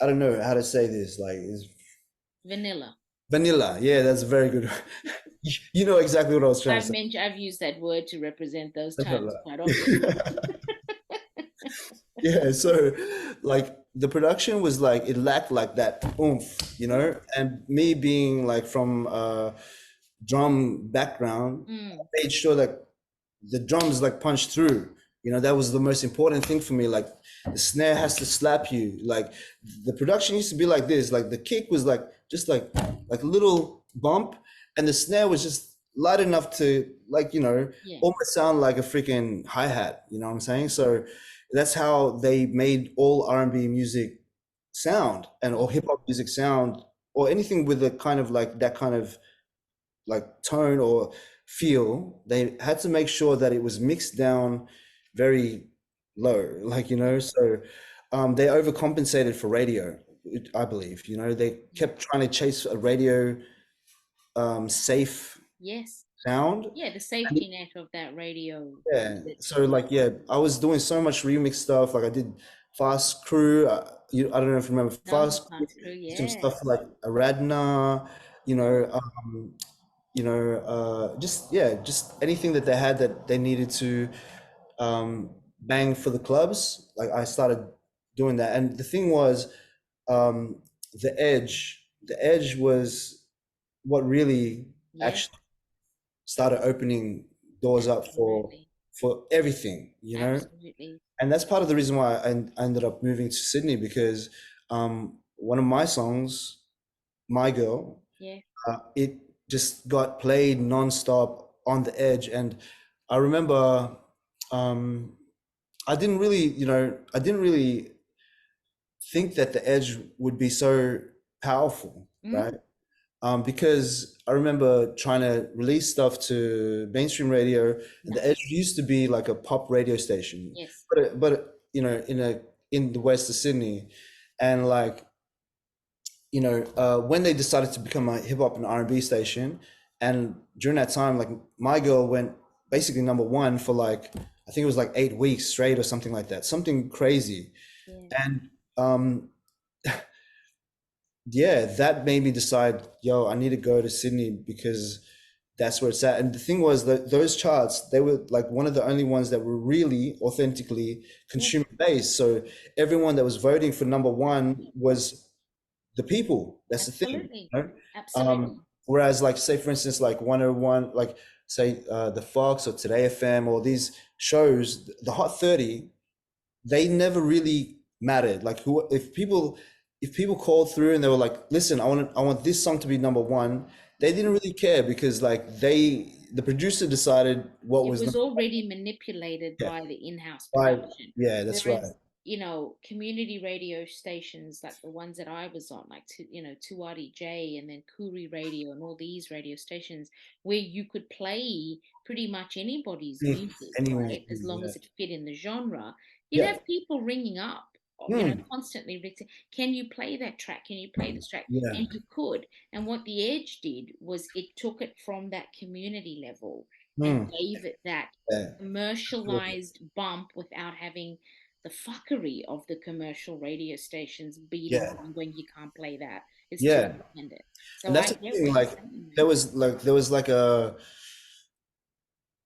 I don't know how to say this, like vanilla. Yeah, that's a very good. You know exactly what I was trying to say. I've used that word to represent those times quite often. Yeah, so like the production was like, it lacked like that oomph, you know, and me being like from a drum background, I made sure that the drums like punch through, you know, that was the most important thing for me. Like the snare has to slap you. Like the production used to be like this, like the kick was like just like a little bump, and the snare was just light enough to like, you know, almost sound like a freaking hi-hat, you know what I'm saying? So that's how they made all R&B music sound, and or hip hop music sound, or anything with a kind of like that kind of like tone or feel. They had to make sure that it was mixed down very low, like, you know. So they overcompensated for radio, I believe, you know. They kept trying to chase a radio safe sound. Yeah, the safety net of that radio. Yeah. So like, yeah, I was doing so much remix stuff. Like I did Fast Crew. I don't know if you remember Fast Crew. Some stuff like Aradna, you know, just anything that they had that they needed to bang for the clubs. Like I started doing that, and the thing was, the edge was what really actually started opening doors up for everything, you know. And that's part of the reason why I ended up moving to Sydney, because one of my songs, My Girl, it just got played nonstop on the edge. And I remember I didn't really think that the edge would be so powerful, right? Because I remember trying to release stuff to mainstream radio, and the Edge used to be like a pop radio station, but you know, in the west of Sydney, and like, you know, when they decided to become a hip hop and R&B station, and during that time, like My Girl went basically #1 for like, I think it was like 8 weeks straight or something like that, something crazy, and yeah, that made me decide, yo, I need to go to Sydney because that's where it's at. And the thing was that those charts, they were like one of the only ones that were really authentically consumer based. So everyone that was voting for #1 was the people. That's the thing. You know? Absolutely. Whereas like, say for instance, like 101, like say the Fox or Today FM or these shows, the Hot 30, they never really mattered. Like if people called through and they were like, listen, I want this song to be #1, they didn't really care, because like they the producer decided what It was was not already manipulated yeah, by the in-house by, production. yeah, that's right. Whereas, you know, community radio stations like the ones that I was on, like, you know, 2RDJ and then Kuri Radio and all these radio stations where you could play pretty much anybody's music, Anyway, right? As long yeah. as it fit in the genre. You'd Yeah. have people ringing up, you know, Hmm. constantly, can you play that track? Can you play this track? Yeah. And you could. And what the Edge did was it took it from that community level and Hmm. gave it that Yeah. commercialized bump without having the fuckery of the commercial radio stations beating Yeah. on when you can't play that. It's too Yeah. independent. So And I that's the get thing, what you're like saying. there was like a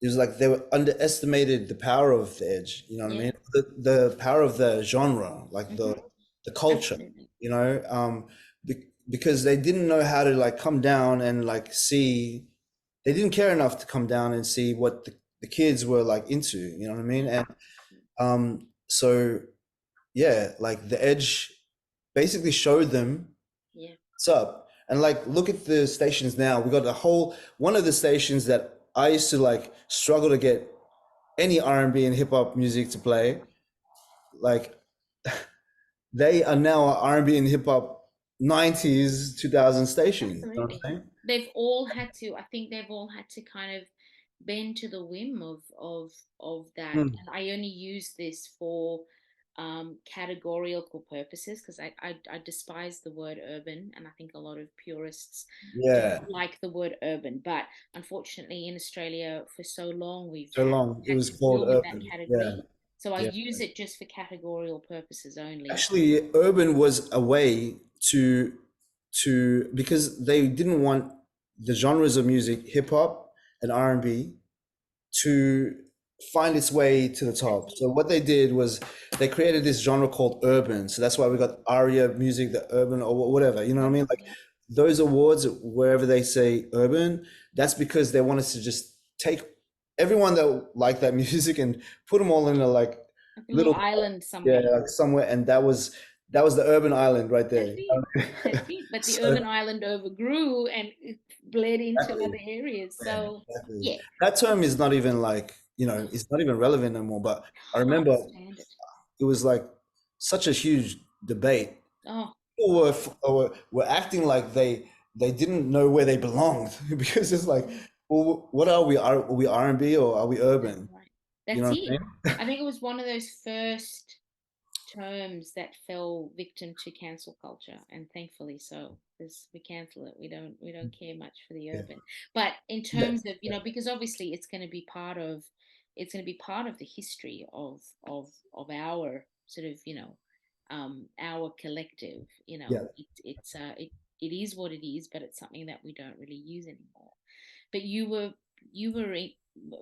it was like they were underestimated the power of the Edge, you know what I Yeah. mean? The power of the genre, like the culture, Absolutely. you know, because they didn't know how to like come down and like see, they didn't care enough to come down and see what the kids were like into, you know what I mean? And so yeah, like the Edge basically showed them Yeah. what's up. And like look at the stations now. We got a whole one of the stations that I used to like struggle to get any R&B and hip hop music to play. Like they are now a R&B and hip hop 90s 2000 station. You know what I'm Absolutely. saying? They've all had to, I think they've all had to kind of bend to the whim of that. Hmm. And I only use this for categorical purposes because I despise the word urban, and I think a lot of purists Yeah, don't like the word urban. But unfortunately, in Australia, for so long, we've so long. It had was to called deal with that urban. Yeah, category. So I yeah. use it just for categorical purposes only. Actually, urban was a way to because they didn't want the genres of music, hip hop and R&B, to find its way to the top. So what they did was they created this genre called urban. So that's why we got aria music, the urban or whatever. You know what I mean? Like those awards, wherever they say urban, that's because they wanted to just take everyone that liked that music and put them all in a like Like a little little island yeah, somewhere. like somewhere, and that was the urban island right there. That's it. That's it. But the So urban island overgrew and it bled into exactly, other areas. So exactly. yeah, That term is not even like, you know, it's not even relevant anymore. But I can't remember stand it. it was like such a huge debate. Oh, People were acting like they didn't know where they belonged because it's like, well, what are we? Are we R&B or are we urban? right. You That's know what I it. mean? I think it was one of those first terms that fell victim to cancel culture, and thankfully so, because we cancel it. We don't care much for the Yeah. urban. But in Yeah. terms of, you know, because obviously it's going to be part of the history of our sort of, you know, our collective, you Yeah. know, it is what it is, but it's something that we don't really use anymore. But you were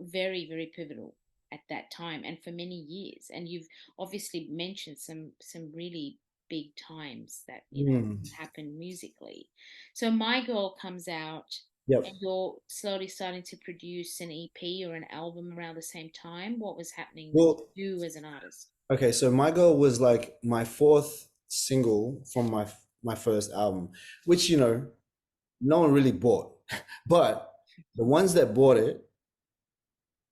very, very pivotal at that time and for many years, and you've obviously mentioned some really big times that, you know, Mm. happened musically. So My Girl comes out Yep. and you're slowly starting to produce an EP or an album around the same time. What was happening with Well, you as an artist? okay, so My Girl was like my fourth single from my first album, which, you know, no one really bought. But the ones that bought it,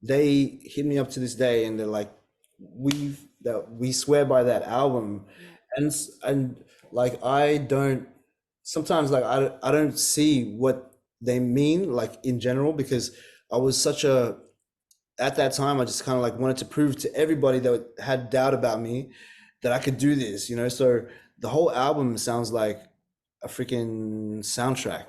they hit me up to this day and they're like, we swear by that album. And like I don't sometimes like I don't see what they mean like in general, because I was such a at that time I just kind of like wanted to prove to everybody that had doubt about me that I could do this, you know. So the whole album sounds like a freaking soundtrack,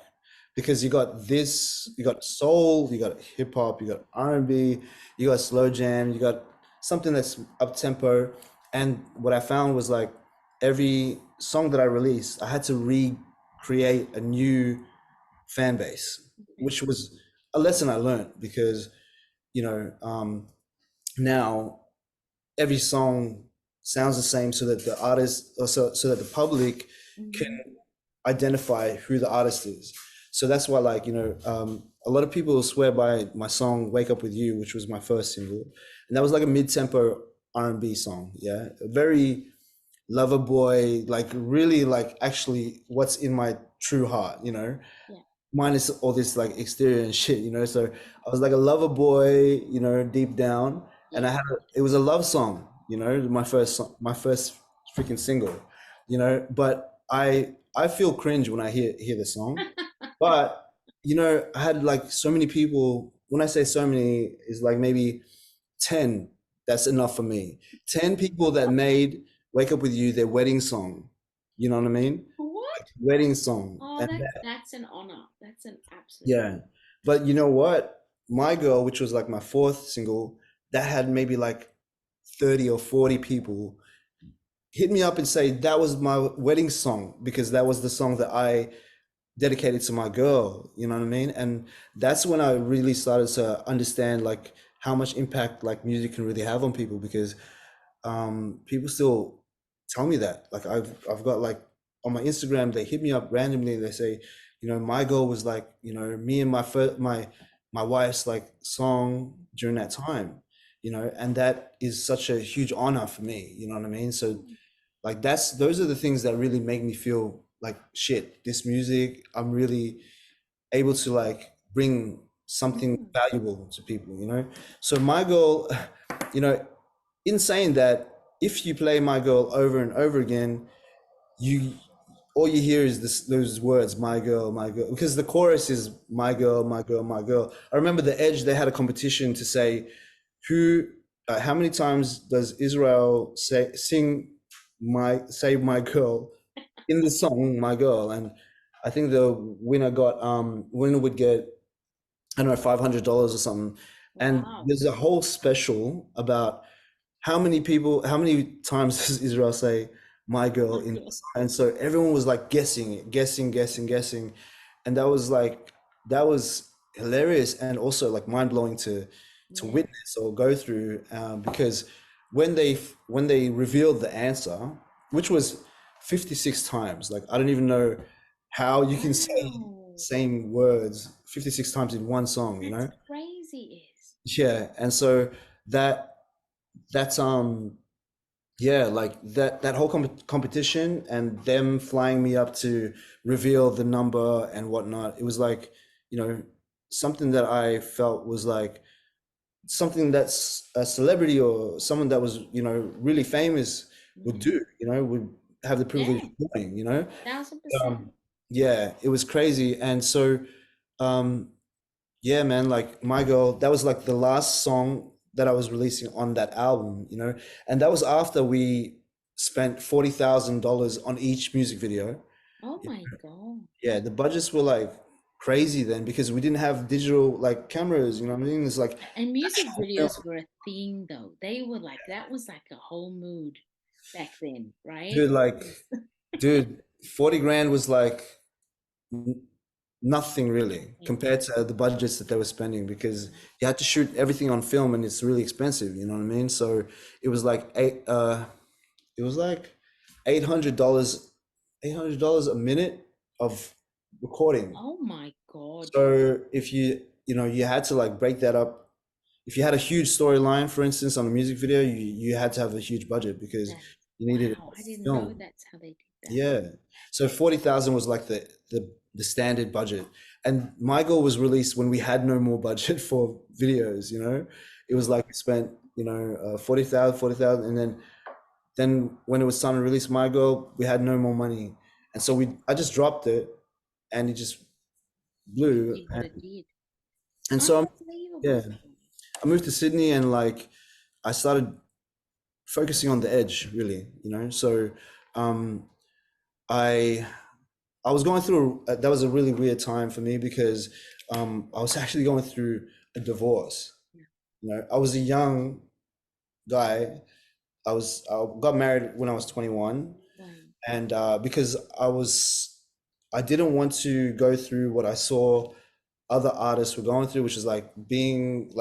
because you got this, you got soul, you got hip hop, you got R&B, you got slow jam, you got something that's up tempo. And what I found was like every song that I released, I had to recreate a new fan base, which was a lesson I learned because, you know, now every song sounds the same so that the artist, or so that the public can identify who the artist is. So that's why, like, you know, a lot of people swear by my song "Wake Up with You," which was my first single, and that was like a mid-tempo R&B song. Yeah, a very lover boy, like really, like actually, what's in my true heart, you know. Yeah. minus all this like exterior and shit, you know. So I was like a lover boy, you know, deep down, and Yeah. it was a love song, you know, my first freaking single, you know. But I feel cringe when I hear the song, but you know, I had like so many people. When I say so many, is like maybe 10. That's enough for me. 10 people that made "Wake Up With You" their wedding song. You know what I mean? What? Wedding song, Oh, and that's an honor. That's an absolute yeah, but you know what? My Girl, which was like my fourth single, that had maybe like 30 or 40 people hit me up and say that was my wedding song because that was the song that I dedicated to my girl, you know what I mean? And that's when I really started to understand like how much impact like music can really have on people because people still tell me that. Like I've got like on my Instagram, they hit me up randomly and they say, you know, my girl was like, you know, me and my wife's like song during that time, you know, and that is such a huge honor for me, you know what I mean? So like those are the things that really make me feel like shit, this music, I'm really able to like bring something Mm. valuable to people, you know? So my girl, you know, in saying that, if you play My Girl over and over again, you all you hear is those words, my girl, because the chorus is my girl, my girl, my girl. I remember the Edge, they had a competition to say who, how many times does Israel say my girl in the song, My Girl? And I think the winner would get, I don't know, $500 or something. And Wow. there's a whole special about how many times does Israel say my girl My in God. this? And so everyone was like guessing. And that was hilarious and also like mind blowing to Yeah. witness or go through because when they revealed the answer, which was 56 times, like I don't even know how you can say Wow. same words 56 times in one song, you That's know? crazy, is. Yeah, and so that that's yeah, like that whole competition and them flying me up to reveal the number and whatnot, it was like, you know, something that I felt was like something that's a celebrity or someone that was, you know, really famous would Mm-hmm. do, you know, would have the privilege Yeah, of doing, you know. 1000%. Yeah, it was crazy. And so um yeah, man, like My Girl, that was like the last song that I was releasing on that album, you know, and that was after we spent $40,000 on each music video. Oh my God. Yeah, the budgets were like crazy then because we didn't have digital like cameras, you know what I mean? It's like And music actual film. videos were a thing, though. They were like, that was like a whole mood back then, right? Dude, like, dude, 40 grand was like nothing really Yeah. compared to the budgets that they were spending because you had to shoot everything on film and it's really expensive, you know what I mean? So it was like it was like $800 $800 a minute of recording. Oh my God. So if you know, you had to like break that up. If you had a huge storyline, for instance, on a music video, you had to have a huge budget because That, you needed wow. I a didn't know film. that's how they did that. Yeah. So 40,000 was like the standard budget. And My Girl was released when we had no more budget for videos, you know. It was like we spent, you know, 40,000, and then when it was time to release My Girl, we had no more money. And so I just dropped it and it just It blew. did what it did. And so yeah, Unbelievable. I moved to Sydney and like I started focusing on the Edge really, you know. So um I I was going through that was a really weird time for me because I was actually going through a divorce. Yeah. You know, I was a young guy. I got married when I was 21, Wow. and because I didn't want to go through what I saw other artists were going through, which is like being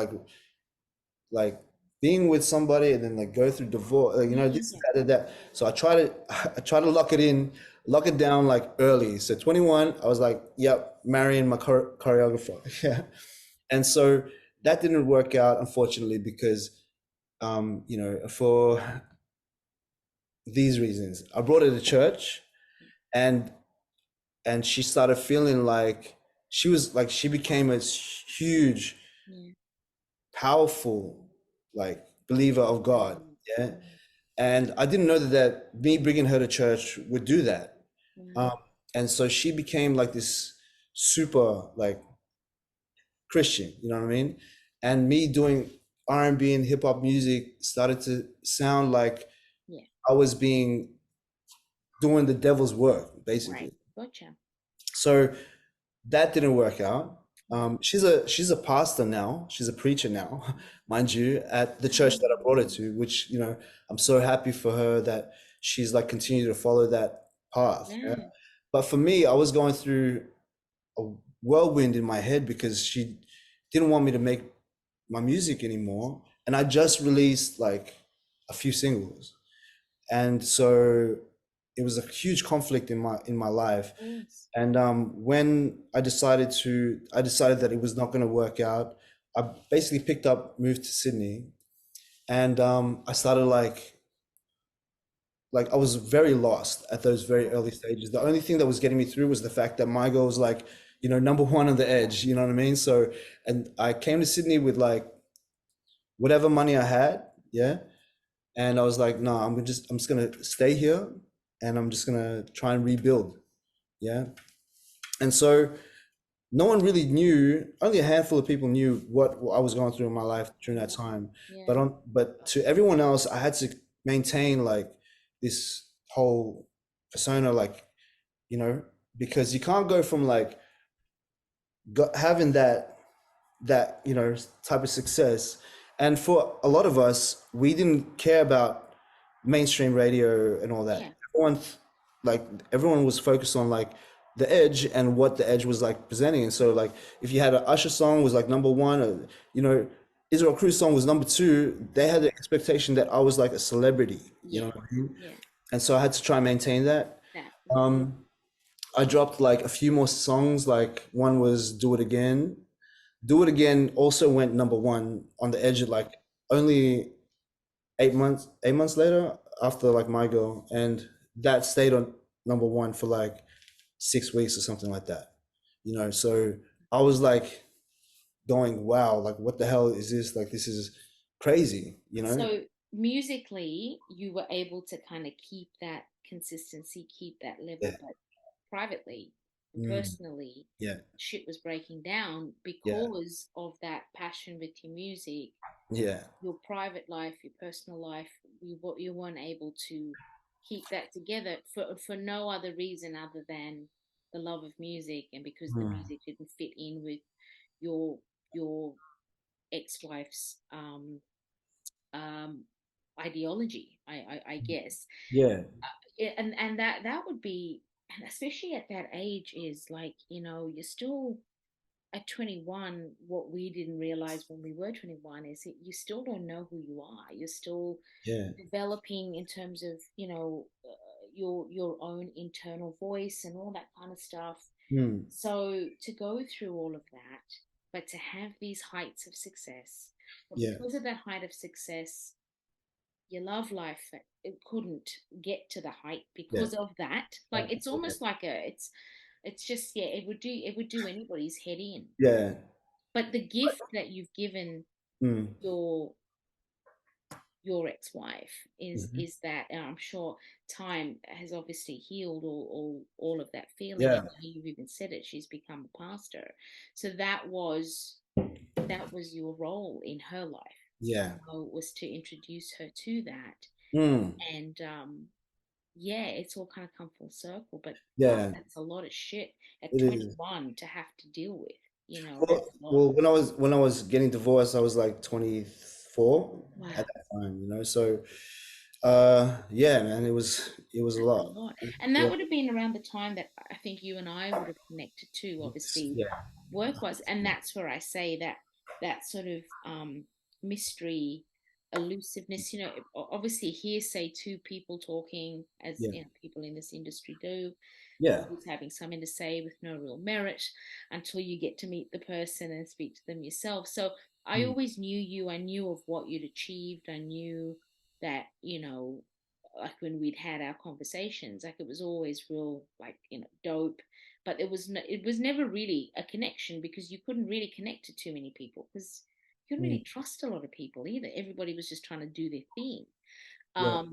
like being with somebody and then like go through divorce, you know, Yeah, this, yeah. that. So I try to lock it down like early. So 21, I was like, yep, marrying my choreographer. Yeah. And so that didn't work out, unfortunately, because, you know, for these reasons, I brought her to church and, and she started feeling like she became a huge, Yeah. powerful, like, believer of God. Mm. Yeah. And I didn't know that me bringing her to church would do that. Mm. Um, and so she became like this super, like, Christian, you know what I mean? And me doing R&B and hip hop music started to sound like Yeah. I was doing the devil's work, Right. basically. Gotcha. So that didn't work out. Yeah. She's a pastor now. She's a preacher now, mind you, at the church that I brought her to, which, I'm so happy for her that she's like continued to follow that path. Yeah? Yeah. But for me, I was going through a whirlwind in my head because she didn't want me to make my music anymore. And I just released like a few singles. And so it was a huge conflict in my life. Of course. And when I decided that it was not going to work out. I basically moved to Sydney, and I started like I was very lost at those very early stages. The only thing that was getting me through was the fact that my goal was like, number one on the edge. You know what I mean? So, and I came to Sydney with like whatever money I had, yeah. And I was like, no, I'm just gonna stay here, and I'm just gonna try and rebuild, yeah. And so no one really knew, only a handful of people knew what I was going through in my life during that time. Yeah. But to everyone else, I had to maintain like this whole persona, like, because you can't go from like having that type of success. And for a lot of us, we didn't care about mainstream radio and all that. Yeah. Everyone was focused on like the edge and what the edge was like presenting. And so like if you had an Usher song was like number one, or Israel Cruz song was number two, they had the expectation that I was like a celebrity. You know Yeah. what I mean? Yeah. And so I had to try and maintain that. That. I dropped like a few more songs. Like one was Do It Again. Do It Again also went number one on the edge of like only 8 months later after like My Girl, and that stayed on number one for like 6 weeks or something like that. So I was like going, wow, like what the hell is this? Like this is crazy, So musically, you were able to kind of keep that consistency, keep that level, Yeah. but privately and Mm, personally, yeah, shit was breaking down yeah, because of that passion with your music. yeah, Your private life, your personal life, you weren't able to keep that together for no other reason other than the love of music, and because the mm, music didn't fit in with your your ex-wife's um ideology, I guess. yeah, And that would be, and especially at that age, is like, you're still at 21. What we didn't realize when we were 21 is that you still don't know who you are. You're still yeah, developing in terms of, your own internal voice and all that kind of stuff. mm, So to go through all of that, but to have these heights of success, but yeah, because of that height of success, your love life, it couldn't get to the height yeah, because of that. Like it's almost like it's just, yeah, it would do anybody's head in. yeah, But the gift that you've given mm, your your ex-wife is mhm, is that, and I'm sure time has obviously healed all of that feeling, yeah, and you've even said it, she's become a pastor. So that was your role in her life, yeah, was to introduce her to that. mm, And yeah, it's all kind of come full circle. But wow, yeah. that's a lot of shit at It is. 21 to have to deal with. That's Well, a lot. well, when I was getting divorced, I was like 24 Wow, at that time. So, yeah, man, it was a that's a lot. lot. And that Yeah, would have been around the time that I think you and I would have connected too, obviously, yeah, work-wise. And that's where I say that sort of mystery, elusiveness, obviously hearsay, two people talking, as yeah, people in this industry do, yeah, always having something to say with no real merit until you get to meet the person and speak to them yourself. So I mm, always knew you. I knew of what you'd achieved. I knew that, like when we'd had our conversations, like it was always real, like, dope. But it was never really a connection, because you couldn't really connect to too many people, because you couldn't really Mm. trust a lot of people either. Everybody was just trying to do their thing. Yeah.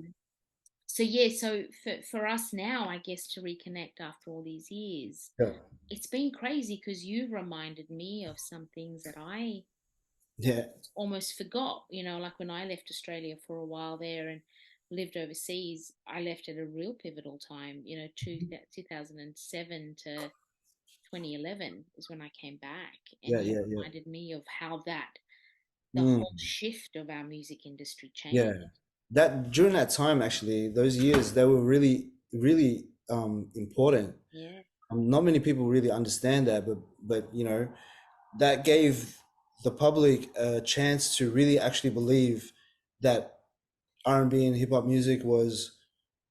So yeah, so for us now, I guess, to reconnect after all these years, Yeah. it's been crazy, because you've reminded me of some things that I Yeah. almost forgot. Like when I left Australia for a while there and lived overseas, I left at a real pivotal time. 2007 to 2011 is when I came back, and Yeah. you Yeah. Yeah. reminded me of how the Mm. whole shift of our music industry Yeah. changed. That during that time, actually, those years, they were really, really important. Yeah, Not many people really understand that, but that gave the public a chance to really actually believe that R&B and hip hop music was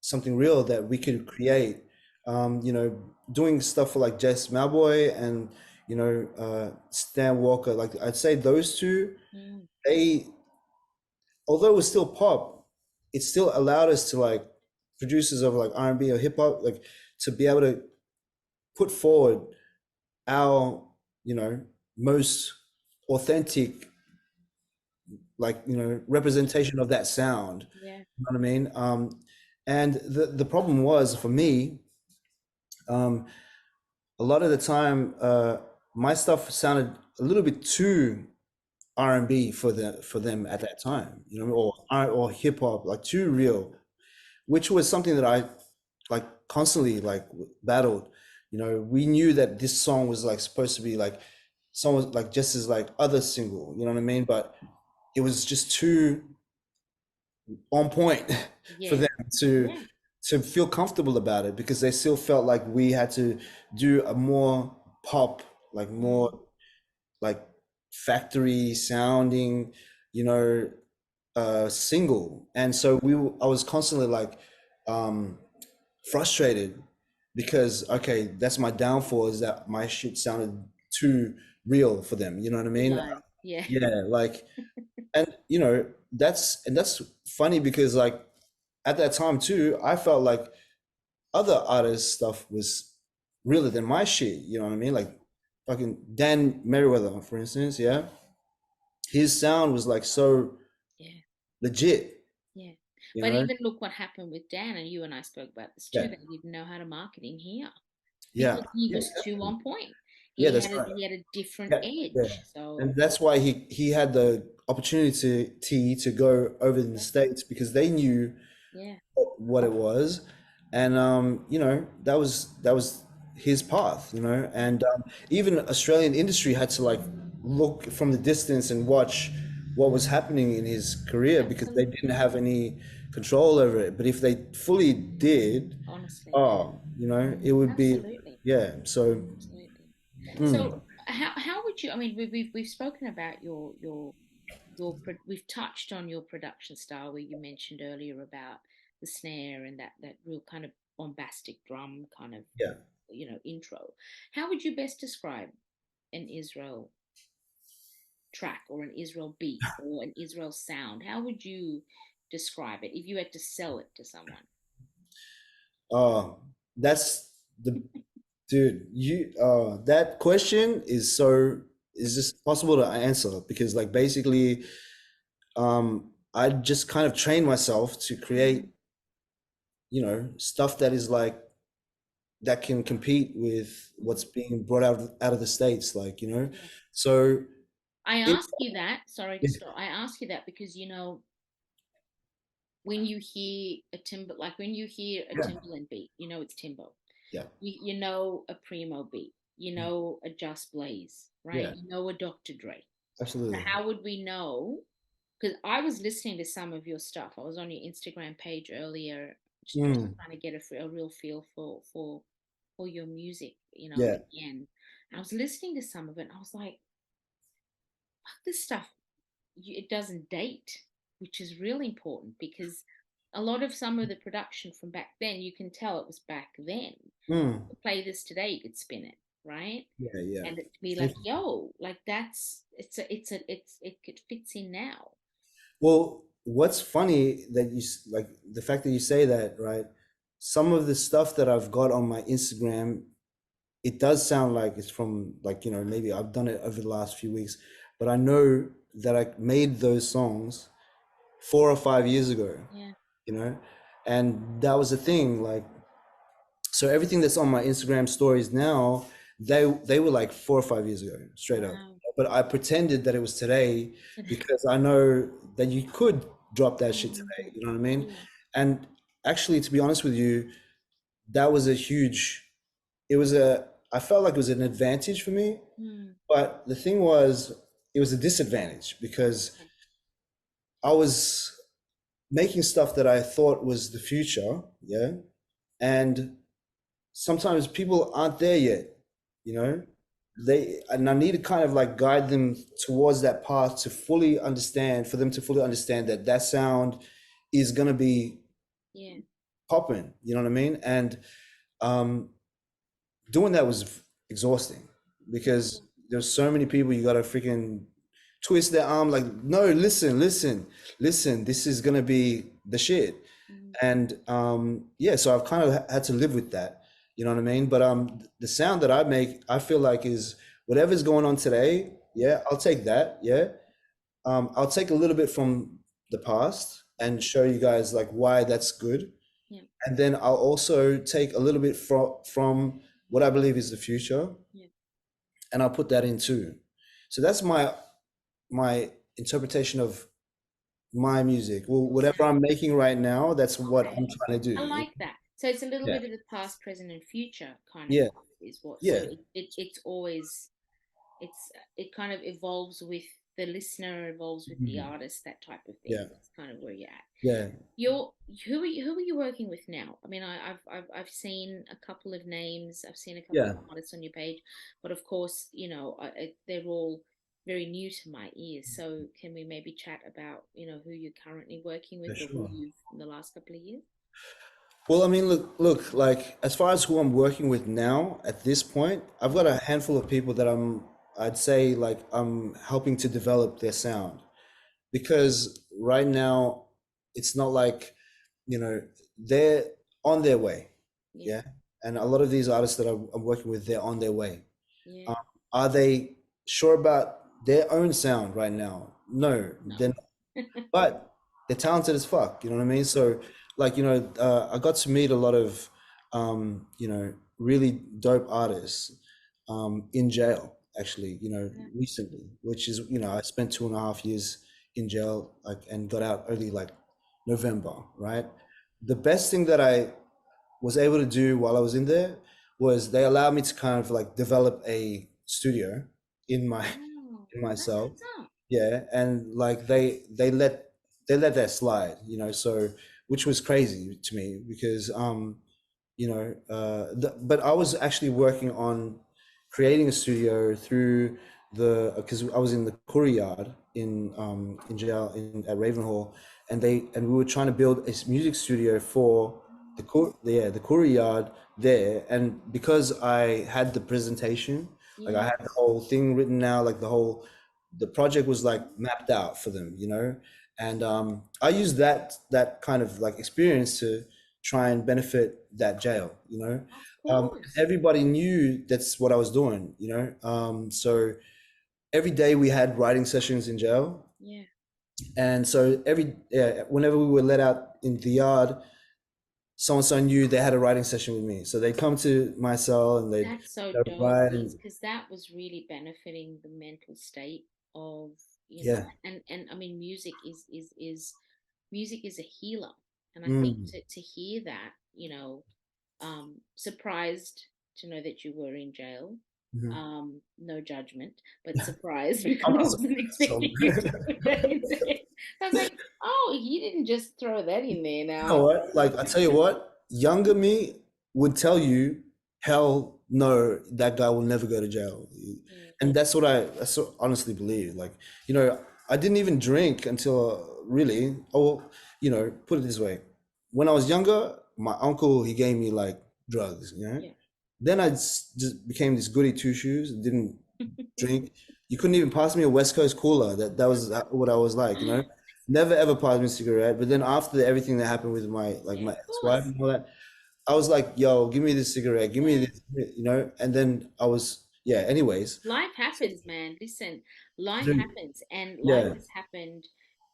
something real that we could create. Doing stuff for like Jess Malboy and Stan Walker. Like I'd say those two, mm, they although it was still pop, it still allowed us to like producers of like R&B or hip hop like to be able to put forward our most authentic like representation of that sound. yeah, You know what I mean? And the problem was for me, um, a lot of the time, my stuff sounded a little bit too R&B for them at that time, or hip hop, like too real, which was something that I like constantly like battled. We knew that this song was like supposed to be like someone like just as like other single, you know what I mean? But it was just too on point for yeah, them to yeah, to feel comfortable about it because they still felt like we had to do a more pop, like mm, more like factory sounding, you know, single. And so I was constantly like frustrated because okay, that's my downfall is that my shit sounded too real for them. You know what I too mean? live, yeah, Yeah, like, and that's funny because like at that time too, I felt like other artists' stuff was realer than my shit. You know what I mean? Like fucking Dan Merriweather, for instance. Yeah, his sound was like so yeah, legit. yeah. You But know? even look what happened with Dan, and you and I spoke about this too. Yeah, They didn't know how to market him here, yeah, because he yeah, was too definitely. on point. Yeah, He that's had right. he had a different Yeah, yeah, edge. So and that's why he had the opportunity to go over in the yeah, States because they knew yeah, what it was, and that was his path, yeah, and even Australian industry had to like look from the distance and watch what was happening in his career because they absolutely. didn't have any control over it. But if they fully did, Honestly, oh, it would be, absolutely, yeah. So, absolutely. mm, So how would you? I mean, we've spoken about we've touched on your production style, where you mentioned earlier about the snare and that real kind of bombastic drum kind of yeah. intro. How would you best describe an Israel track, or an Israel beat, or an Israel sound? How would you describe it if you had to sell it to someone? uh that's the Dude, that question is just possible to answer because like basically I just kind of train myself to create, Mm, stuff that is like that can compete with what's mm, being brought out of the States, like, yeah. So I it, ask you that, sorry to stop. I ask you that because when you hear when you hear a yeah, Timberland beat, it's Timbo. yeah, You know a Primo beat, a Just Blaze, right? yeah, You know a Dr. Dre. So absolutely. how would we know? Because I was listening to some of your stuff. I was on your Instagram page earlier, just Mm, trying to get a real feel for your music, yeah. again. And I was listening to some of it, and I was like, fuck, this stuff, it doesn't date, which is really important, because a lot of some of the production from back then, you can tell it was back then. Mm, Play this today, you could spin it, right? yeah, yeah. And it'd be like, It's yo, like it fits in now. Well, what's funny that like the fact that you say that, right? Some of the stuff that I've got on my Instagram, it does sound like it's from like, maybe I've done it over the last few weeks, but I know that I made those songs 4 or 5 years ago, Yeah. and that was the thing. Like, so everything that's on my Instagram stories now, they were like 4 or 5 years ago, straight up. Wow. But I pretended that it was today because I know that you could drop that shit today. You know what I mean? Yeah. And actually, to be honest with you, that was I felt like it was an advantage for me. But the thing was, it was a disadvantage because I was making stuff that I thought was the future. Yeah. And sometimes people aren't there yet, you know? And I need to kind of like guide them towards that path to fully understand, for them to fully understand that that sound is going to be popping, you know what I mean? And doing that was exhausting because there's so many people you got to freaking twist their arm like, no, listen, this is going to be the shit. And so I've kind of had to live with that. You know what I mean? But the sound that I make, I feel like is whatever's going on today. Yeah, I'll take that. Yeah, I'll take a little bit from the past and show you guys like why that's good. Yeah. And then I'll also take a little bit from what I believe is the future. Yeah. And I'll put that in too. So that's my interpretation of my music. Well, whatever I'm making right now, that's what I'm trying to do. I like that. So it's a little bit of the past, present, and future kind of is what. Yeah. So it's always it kind of evolves with the listener, evolves with the artist, that type of thing. Yeah. That's kind of where you're at. Yeah. Who are you working with now? I mean, I've seen a couple of names. I've seen a couple of artists on your page, but of course, they're all very new to my ears. So can we maybe chat about who you're currently working with, or who you've in the last couple of years? Well, I mean, look, like as far as who I'm working with now at this point, I've got a handful of people that I'd say like I'm helping to develop their sound, because right now it's not like, they're on their way. Yeah. And a lot of these artists that I'm working with, they're on their way. Yeah. Are they sure about their own sound right now? No. They're not. But they're talented as fuck. You know what I mean? So like, I got to meet a lot of, really dope artists in jail, actually, recently, which is, I spent 2.5 years in jail, like, and got out early, like November, right? The best thing that I was able to do while I was in there was they allowed me to kind of like develop a studio in my cell. Yeah. And like they let that slide, so, which was crazy to me because, but I was actually working on creating a studio through because I was in the Courier Yard in jail at Ravenhall, and we were trying to build a music studio for the Courier Yard there. And because I had the presentation, like I had the whole thing written out, like the project was like mapped out for them, and I used that kind of like experience to try and benefit that jail, everybody knew that's what I was doing, so every day we had writing sessions in jail. Yeah. And so whenever we were let out in the yard, so-and-so knew they had a writing session with me. So they'd come to my cell and they'd write. Because that was really benefiting the mental state of, and I mean, music is a healer. And I think to hear that, surprised to know that you were in jail. No judgment, but surprised because I wasn't expecting you to put that in there. I was like, oh, you didn't just throw that in there now. You know what? Like, I tell you what, younger me would tell you, hell no, that guy will never go to jail. And that's what I honestly believe. Like, I didn't even drink until really, put it this way. When I was younger, my uncle, he gave me like drugs, Then I just became this goody two shoes, didn't drink. You couldn't even pass me a West Coast cooler. That was what I was like, never ever passed me a cigarette. But then after everything that happened with my Yeah, my of ex-wife course. and all that, I was like, yo, give me this cigarette, give me Yeah. this, you know. And then I was, yeah. Anyways, Life so, happens, man. Listen, life dude, happens, and life yeah, has happened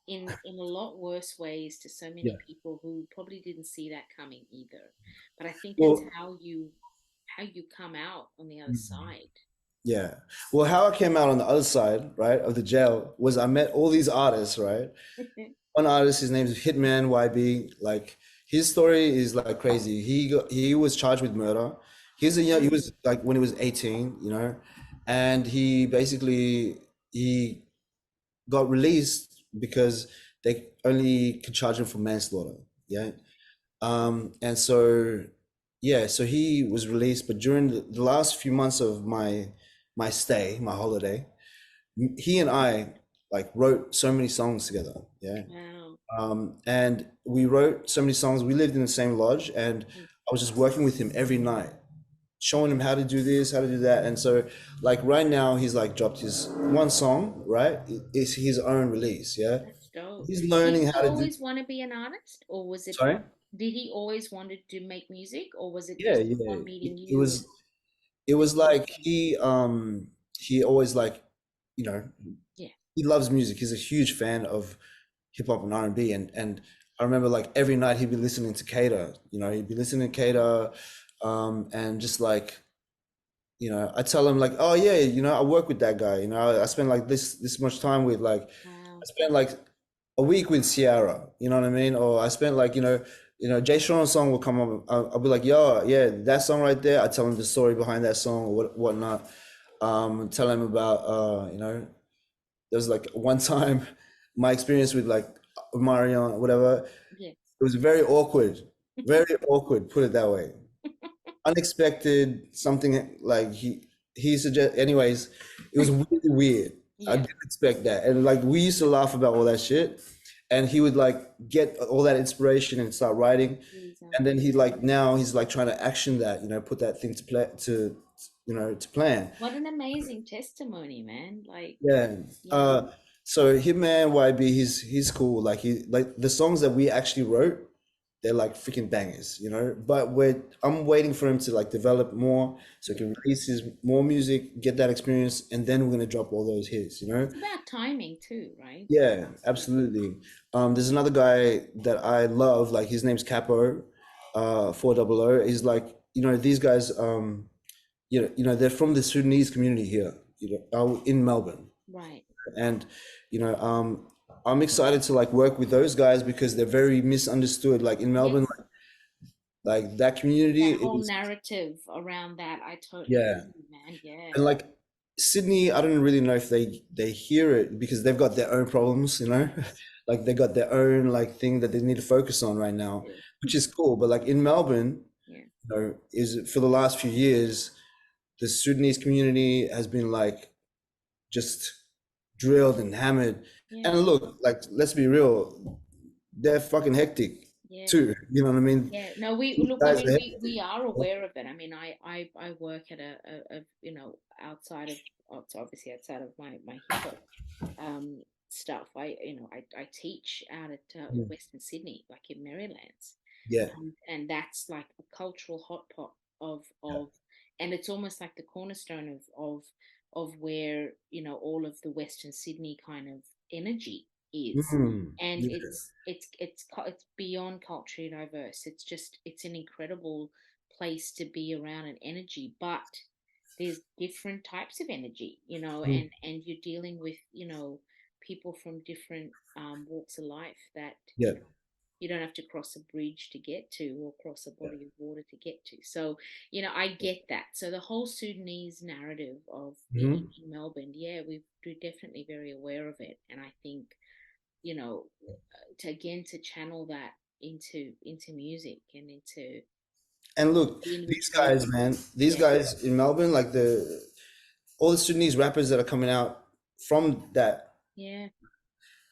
in a lot worse ways to so yeah. many people who probably didn't see that coming either. But I think it's Well, how you come out on the other mm, side. yeah. Well, how I came out on the other side, right, of the jail was I met all these artists, right? One artist, his name is Hitman YB. Like his story is like crazy. He was charged with murder. He Mm, was like when he was 18, you know, and he basically he got released because they only could charge him for manslaughter. Yeah. And so yeah, so he was released, but during the last few months of my stay, my holiday, he and I like wrote so many songs together. Yeah. wow. And we wrote so many songs. We lived in the same lodge, and Mm, I was just working with him every night, showing him how to do this, how to do that. And so, like right now, he's like dropped his one song, right? It's his own release, yeah. that's dope. He's Did learning he how to do. always want to be an artist, or was it? Sorry. Did he always wanted to make music, or was it Yeah, just yeah. upon meeting It you and was. It was listening like to? he always like, you know, Yeah. he loves music. He's a huge fan of hip hop and R&B, and I remember like every night he'd be listening to Cater. You know, he'd be listening to Cater, and just like, you know, I tell him like, oh yeah, you know, I work with that guy. You know, I spend like this much time with like, I Wow. spent like a week with Ciara. You know what I mean? Or I spent like, Jay Sean's song will come up. I'll be like, yo, yeah, that song right there. I tell him the story behind that song or whatnot. Tell him about, there was like one time my experience with like Marion, whatever. Yes. It was very awkward. Put it that way. Unexpected, something like he suggest. Anyways, it was really weird. I Yeah. didn't expect that, and like we used to laugh about all that shit, and he would like get all that inspiration and start writing, Jesus. and then he like now he's like trying to action that, put that thing to play to plan. What an amazing testimony, man. Like, Yeah. you know, So Hitman YB, he's cool. Like he like the songs that we actually wrote, they're like freaking bangers, But I'm waiting for him to like develop more so he can release his more music, get that experience, and then we're gonna drop all those hits. it's about timing too, right? Yeah, absolutely. There's another guy that I love, like his name's Capo, 400. He's like, these guys, they're from the Sudanese community here, in Melbourne. Right. And I'm excited to like work with those guys because they're very misunderstood, like in Yes. Melbourne, like that community That whole is, narrative around that, I totally yeah. agree, man. Yeah. And like Sydney, I don't really know if they hear it because they've got their own problems, like they got their own like thing that they need to focus on right now, Yeah. which is cool. But like in Melbourne, Yeah. is for the last few years, the Sudanese community has been like just drilled and hammered. Yeah. And look, like let's be real, they're fucking hectic Yeah. too. You know what I mean? Yeah, no, we These look. I guys mean, are we are aware of it. I mean, I work at a outside of, obviously outside of my hip hop stuff. I teach out at hectic. Western Sydney, like in Marylands, Yeah, and that's like a cultural hot pot yeah, of, and it's almost like the cornerstone of where all of the Western Sydney kind of energy is, and yeah, it's beyond culturally diverse. It's an incredible place to be around, an energy, but there's different types of energy, mm, and you're dealing with people from different walks of life that yeah. you don't have to cross a bridge to get to, or cross a body of water to get to. So, I get that. So the whole Sudanese narrative of Mhm. in Melbourne, yeah, we're definitely very aware of it. And I think, to channel that into music and into And look, being these resilient. guys, man, these Yeah, guys in Melbourne, like all the Sudanese rappers that are coming out from that, yeah,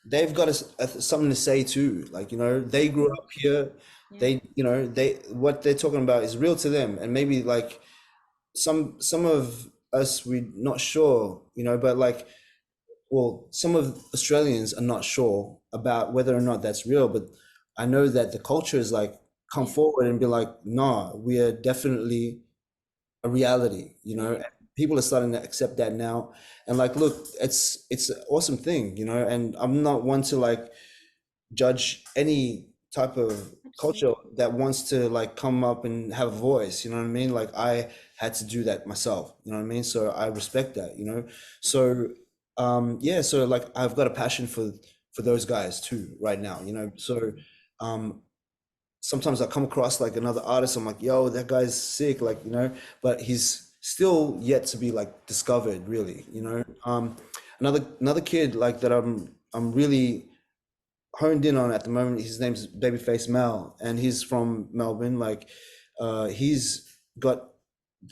they've got something to say too. Like, they grew up here. yeah, They what they're talking about is real to them, and maybe like some of us we're not sure, but like well, some of Australians are not sure about whether or not that's real, but I know that the culture is like come Yeah. forward and be like, nah, we are definitely a reality, you know. Yeah. And people are starting to accept that now. And like, look, it's an awesome thing, you know, and I'm not one to like judge any type of culture Absolutely. that wants to like come up and have a voice, you know what I mean? Like I had to do that myself, you know what I mean? So I respect that, you know. So yeah, so like I've got a passion for those guys too right now, you know. So um sometimes I come across like another artist, I'm like, yo, that guy's sick, like, you know, but he's still yet to be like discovered, really, you know. Another kid like that I'm really honed in on at the moment. His name's Babyface Mel, and he's from Melbourne. Like, he's got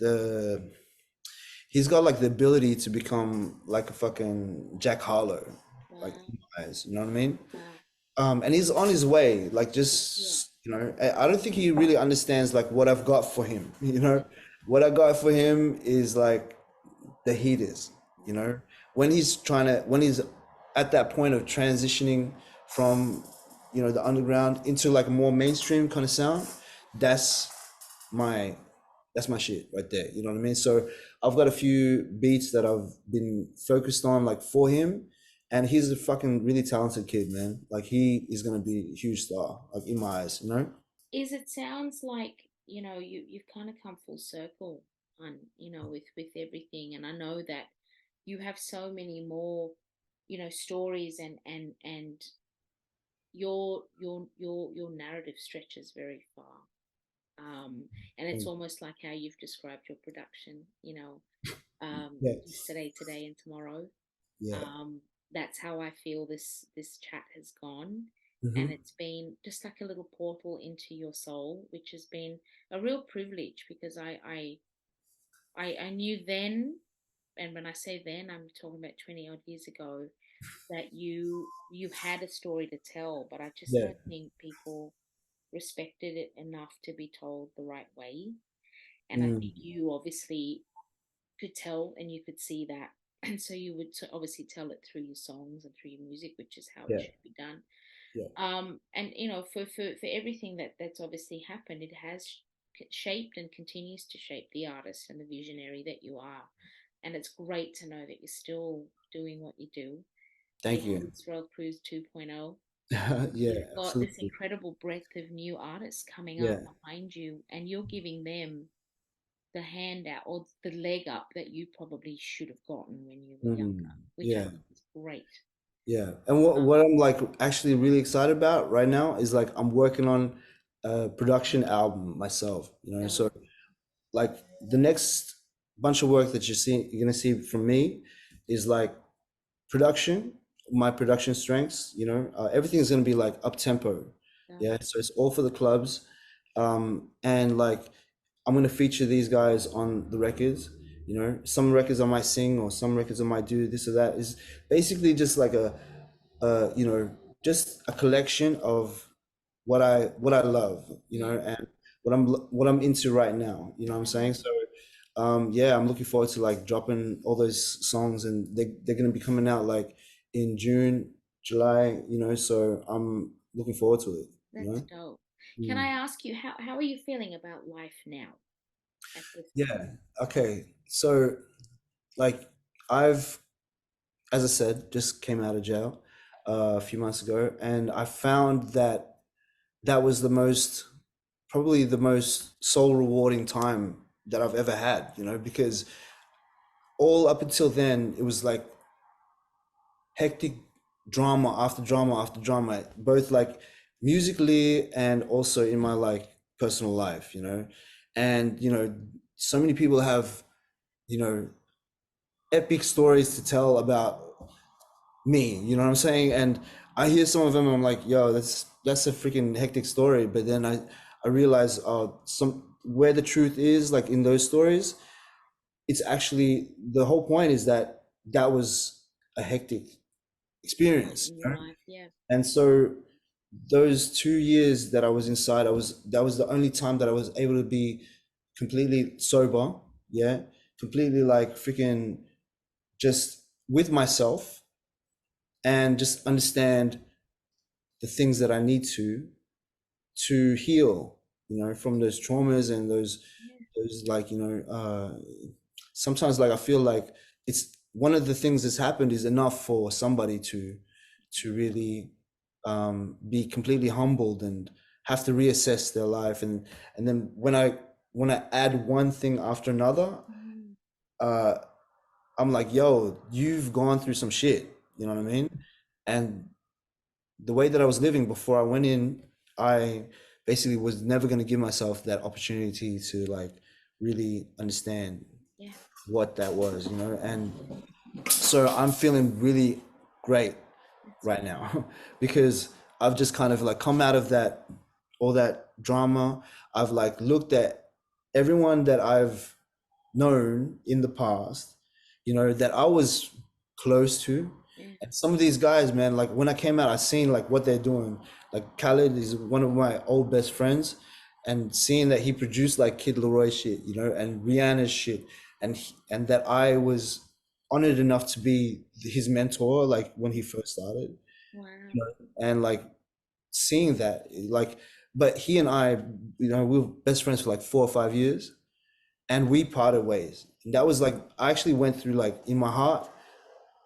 the he's got like the ability to become like a fucking Jack Harlow, like Wow. in my eyes, you know what I mean? Wow. And he's on his way. Like, Yeah. just you know, I don't think he really understands like what I've got for him. You know, what I got for him is like the heat is, you know, when he's at that point of transitioning from, you know, the underground into like a more mainstream kind of sound, that's my that's my shit right there, you know what I mean? So I've got a few beats that I've been focused on like for him, and he's a fucking really talented kid, man. Like he is gonna be a huge star, like in my eyes, you know. It sounds like, you've kind of come full circle on, with everything. And I know that you have so many more, stories, and your narrative stretches very far. And it's Mm. almost like how you've described your production, Yeah, yesterday, today, and tomorrow. yeah. um, that's how I feel this chat has gone, and Hmm. it's been just like a little portal into your soul, which has been a real privilege, because I knew then, and when I say then, I'm talking about 20 odd years ago, that you had a story to tell, but I just Yeah. don't think people respected it enough to be told the right way. And I Mm. think you obviously could tell, and you could see that, and so you would obviously tell it through your songs and through your music, which is how it Yeah. should be done. Yeah. And for everything that's obviously happened, it has shaped and continues to shape the artist and the visionary that you are. And it's great to know that you're still doing what you do. Thank It's you. Israel Cruz 2.0. Yeah, You've got this absolutely. incredible breadth of new artists coming up Yeah. behind you, and you're giving them the handout or the leg up that you probably should have gotten when you were Mm. younger, which I Yeah. think is great. Yeah. And what I'm like actually really excited about right now is like I'm working on a production album myself, you know. So, So like the next bunch of work that you're gonna see from me is like production, my production strengths, you know, everything is going to be like up tempo. so, Yeah. So it's all for the clubs. And like, I'm going to feature these guys on the records, you know, some records I might sing or some records I might do this or that. Is basically just like you know, just a collection of what I love, you know, mm, and what I'm into right now, you know what I'm saying? So yeah, I'm looking forward to like dropping all those songs, and they're gonna be coming out like in June, July, you know. So I'm looking forward to it, you that's know. dope. Can Mm. I ask you, how are you feeling about life now at this point? Yeah. Okay. So like I've, as I said, just came out of jail a few months ago, and I found that that was probably the most soul rewarding time that I've ever had, you know, because all up until then it was like hectic drama after drama after drama, both like musically and also in my like personal life, you know. And you know, so many people have, you know, epic stories to tell about me, you know what I'm saying? And I hear some of them, I'm like, yo, that's a freaking hectic story. But then I realize some where the truth is, like in those stories, it's actually the whole point is that that was a hectic Point experience, in you your know? life, yeah. And so those 2 years that I was inside, that was the only time that I was able to be completely sober, yeah, completely like freaking just with myself, and just understand the things that I need to heal, from those traumas and those like, sometimes like I feel like it's one of the things that's happened is enough for somebody to really be completely humbled and have to reassess their life. And then when I add one thing after another, uh, I'm like, yo, you've gone through some shit, you know what I mean? And the way that I was living before I went in, I basically was never going to give myself that opportunity to like really understand Yeah. what that was, and so I'm feeling really great right now because I've just kind of like come out of that, all that drama. I've like looked at everyone that I've known in the past, that I was close to. Yeah. And some of these guys, man, like when I came out, I seen like what they're doing. Like Khaled is one of my old best friends, and seeing that he produced like Kid Leroy shit, and Rihanna's shit, and that I was honored enough to be his mentor, like when he first started, Wow. and like seeing that, like, but he and I, we were best friends for like 4 or 5 years, and we parted ways. And that was like, I actually went through like in my heart,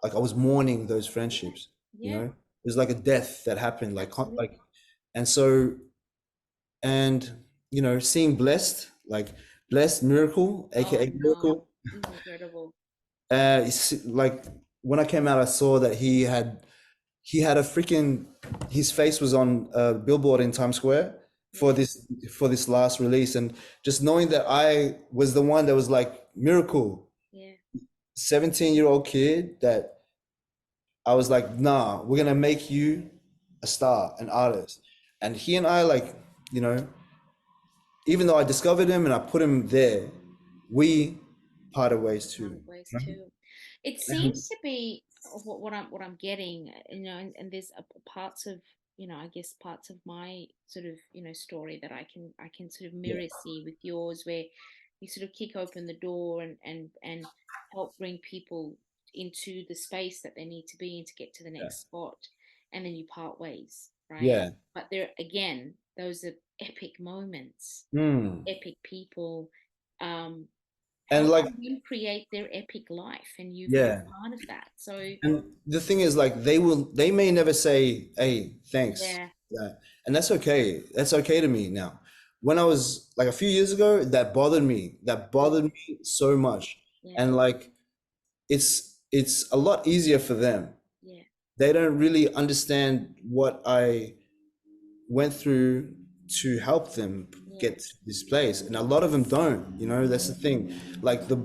like I was mourning those friendships, Yeah. it was like a death that happened, like, Absolutely. and so, and, seeing Blessed Miracle, Oh, AKA no. Miracle, He's incredible. like when I came out, I saw that he had a freaking, his face was on a billboard in Times Square for Yeah. this last release, and just knowing that I was the one that was like Miracle, Yeah. 17-year-old kid, that I was like, nah, we're gonna make you a star, an artist. And he and I, like, even though I discovered him and I put him there, we parted ways too. Ways too. It And seems to be what I'm getting, and there's parts of, I guess parts of my sort of, story that I can sort of yeah, mirror see with yours, where you sort of kick open the door and help bring people into the space that they need to be in to get to the yeah, next spot, and then you part ways, right? yeah. But there again, those are epic moments, Mm. epic people. Um, And like, helping them create their epic life, and you've been yeah. part of that. So And the thing is, like, they may never say, "Hey, thanks," yeah, for that, and that's okay. That's okay to me now. When I was like a few years ago, that bothered me. That yeah, bothered me so much. yeah, And like, it's a lot easier for them. yeah, They don't really understand what I went through to help them yeah, get to this place, and a lot of them don't. That's the thing. Like, the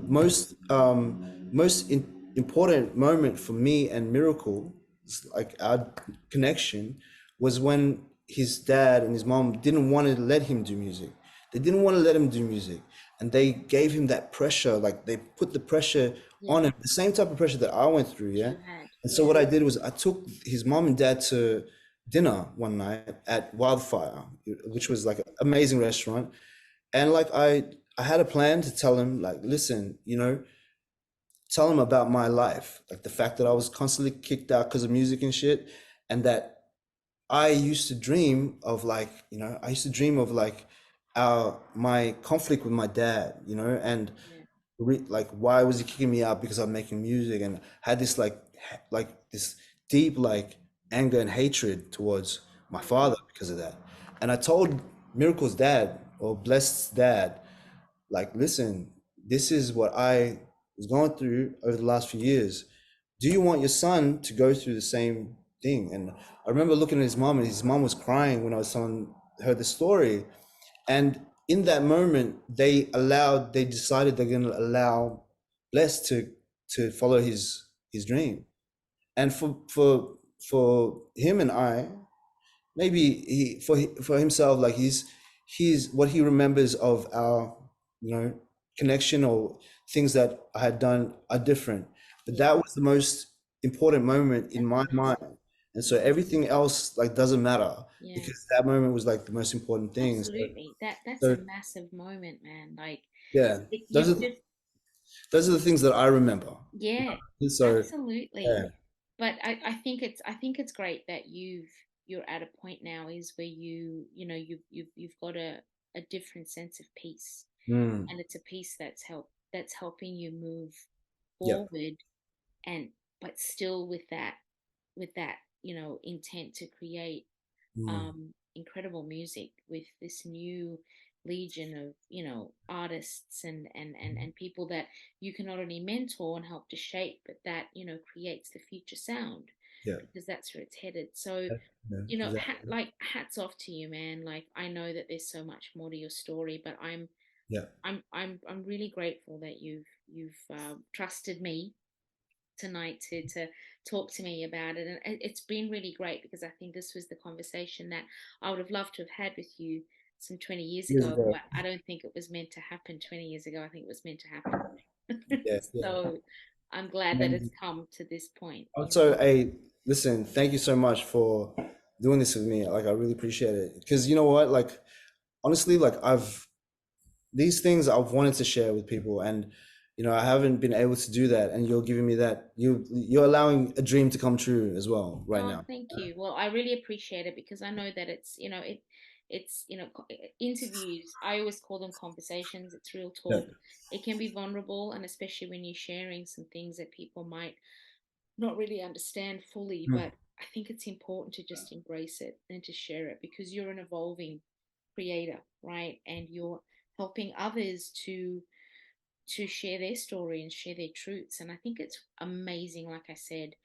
important moment for me and Miracle, like our connection, was when his dad and his mom didn't want to let him do music. They didn't want to let him do music, and they gave him that pressure. Like, they put the pressure yeah. on him, the same type of pressure that I went through. Yeah. You had, And so yeah, what I did was I took his mom and dad to dinner one night at Wildfire, which was like an amazing restaurant. And like, I had a plan to tell him, like, listen, tell him about my life, like the fact that I was constantly kicked out because of music and shit, and that I used to dream of, like, my conflict with my dad, and yeah, like, why was he kicking me out because I'm making music, and had this like this deep like anger and hatred towards my father because of that. And I told Miracle's dad, or Blessed's dad, like, listen, this is what I was going through over the last few years. Do you want your son to go through the same thing? And I remember looking at his mom, and his mom was crying when I was telling her the story. And in that moment, they decided they're going to allow Bless to follow his dream. And for him and I, maybe for himself, like, he's what he remembers of our, connection, or things that I had done are different. But yeah. that was the most important moment in That's my mind. massive. And so everything else, like, doesn't matter, Yeah, because that moment was like the most important thing. absolutely. That's a So massive moment, man. Like yeah, those you've are just, those are the things that I remember. yeah, So absolutely. yeah, but I think it's great that you're at a point now is where you've got a different sense of peace, Mm. and it's a peace that's helping you move Yeah. forward, and but still with that intent to create Mm. incredible music with this new legion of artists and people that you can not only mentor and help to shape, but that creates the future sound, Yeah. because that's where it's headed. So Yeah. Exactly. like hats off to you, man. Like, I know that there's so much more to your story, but i'm Yeah. i'm i'm really grateful that you've trusted me tonight to talk to me about it. And it's been really great, because I think this was the conversation that I would have loved to have had with you some 20 years Years ago, ago. but I don't think it was meant to happen 20 years ago. I think it was meant to happen now. Yeah. Yeah. So I'm glad that it's And come to this point, also, listen, thank you so much for doing this with me. Like, I really appreciate it. Because you know what? Like, honestly, like these things I've wanted to share with people, and I haven't been able to do that. And you're giving me that. You're allowing a dream to come true as well right Oh, now. thank you. Well, I really appreciate it, because I know that it's interviews. I always call them conversations. It's real Yeah. talk. It can be vulnerable, and especially when you're sharing some things that people might not really understand fully. Mm. But I think it's important to just embrace it and to share it, because you're an evolving creator, right? And you're helping others to share their story and share their truths. And I think it's amazing, like I said,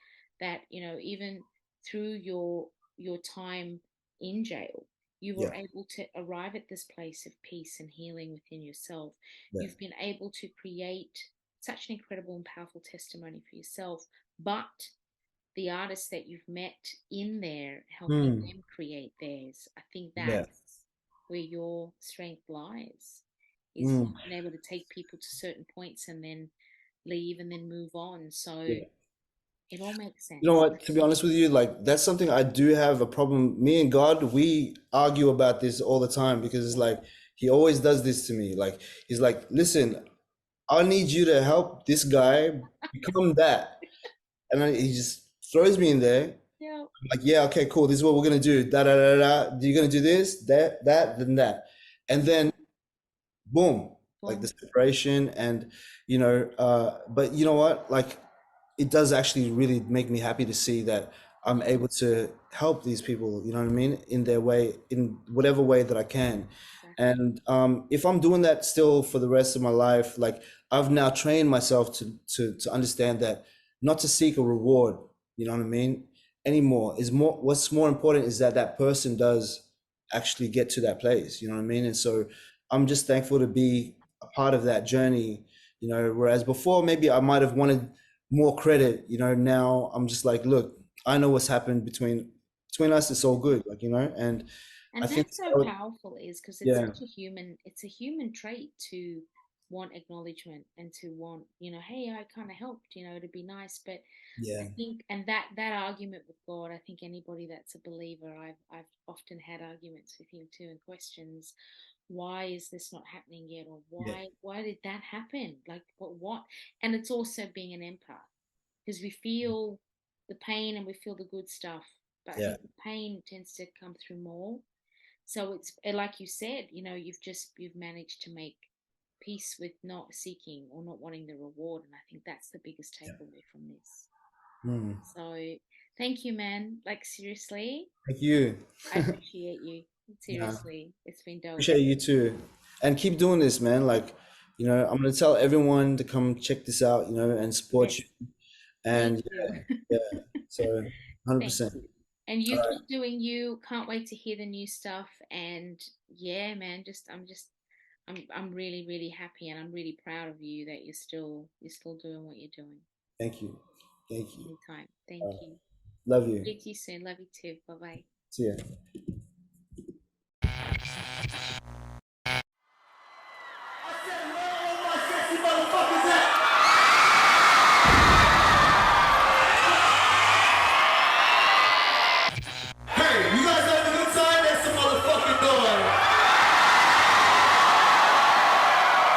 that even through your time in jail, you Yeah. were able to arrive at this place of peace and healing within yourself. Yeah. You've been able to create such an incredible and powerful testimony for yourself, but the artists that you've met in there, helping Mm. them create theirs, I think Yeah. that's where your strength lies, is Mm. being able to take people to certain points and then leave and then move on. So Yeah. it all makes You know sense. what? To be honest with you, like that's something I do have a problem. Me and God, we argue about this all the time because it's like he always does this to me. Like he's like, listen, I need you to help this guy become that, and then he just throws me in there. Yeah. I'm like, yeah, okay, cool. This is what we're gonna do. Da da da da. You're gonna do this, that, then that, and then boom, like the Boom. separation, and but you know what? Like it does actually really make me happy to see that I'm able to help these people, you know what I mean, in their way, in whatever way that I can. Exactly. And if I'm doing that still for the rest of my life, like I've now trained myself to understand that not to seek a reward, you know what I mean, anymore is more. What's more important is that that person does actually get to that place, you know what I mean. And so I'm just thankful to be a part of that journey, whereas before maybe I might have wanted more credit, now I'm just like, look, I know what's happened between us, it's all good, like, and I And think that's so powerful, is because it's yeah. such a human trait to want acknowledgement and to want, hey, I kind of helped, to be nice. But I Yeah. think, and that argument with God, I think anybody that's a believer, I've often had arguments with him too, and questions, why is this not happening yet, or Yeah. why did that happen? Like what? And it's also being an empath, because we feel the pain and we feel the good stuff, but I Yeah. think the pain tends to come through more. So it's like you said, you've managed to make peace with not seeking or not wanting the reward, and I think that's the biggest Yeah. takeaway from this. Mm. So thank you, man. Like, seriously, Thank you. I appreciate you. Nah, Seriously, it's been dope. appreciate you too, and keep doing this, man. Like, I'm gonna tell everyone to come check this out, and support Yes, you. please And do. yeah, so Thank 100%. you. And All you right. keep doing you. Can't wait to hear the new stuff. And yeah, man, I'm really, really happy, and I'm really proud of you that you're still doing what you're doing. Thank you. Thank you. Anytime. Thank you. Love you. Speak to you soon. Love you too. Bye bye. See ya. Hey, you guys having a good time? That's the motherfucking door.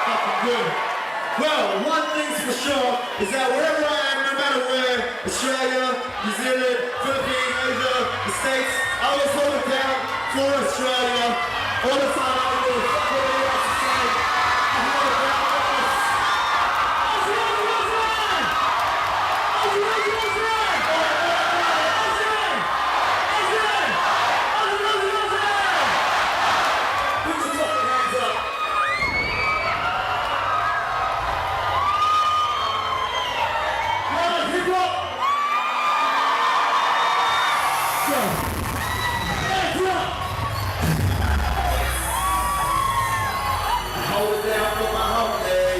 Fucking good. Well, one thing's for sure is that wherever I am, no matter where, Australia, New Zealand, Philippines, Asia, the States, I always hold it down for Australia. All the time I will fuck what anyone else is saying. I hold it down for us. Australia, Australia! Australia, Australia! Put your fucking hands up. Hip hop. Go. Hands up. Hold it down for my holiday.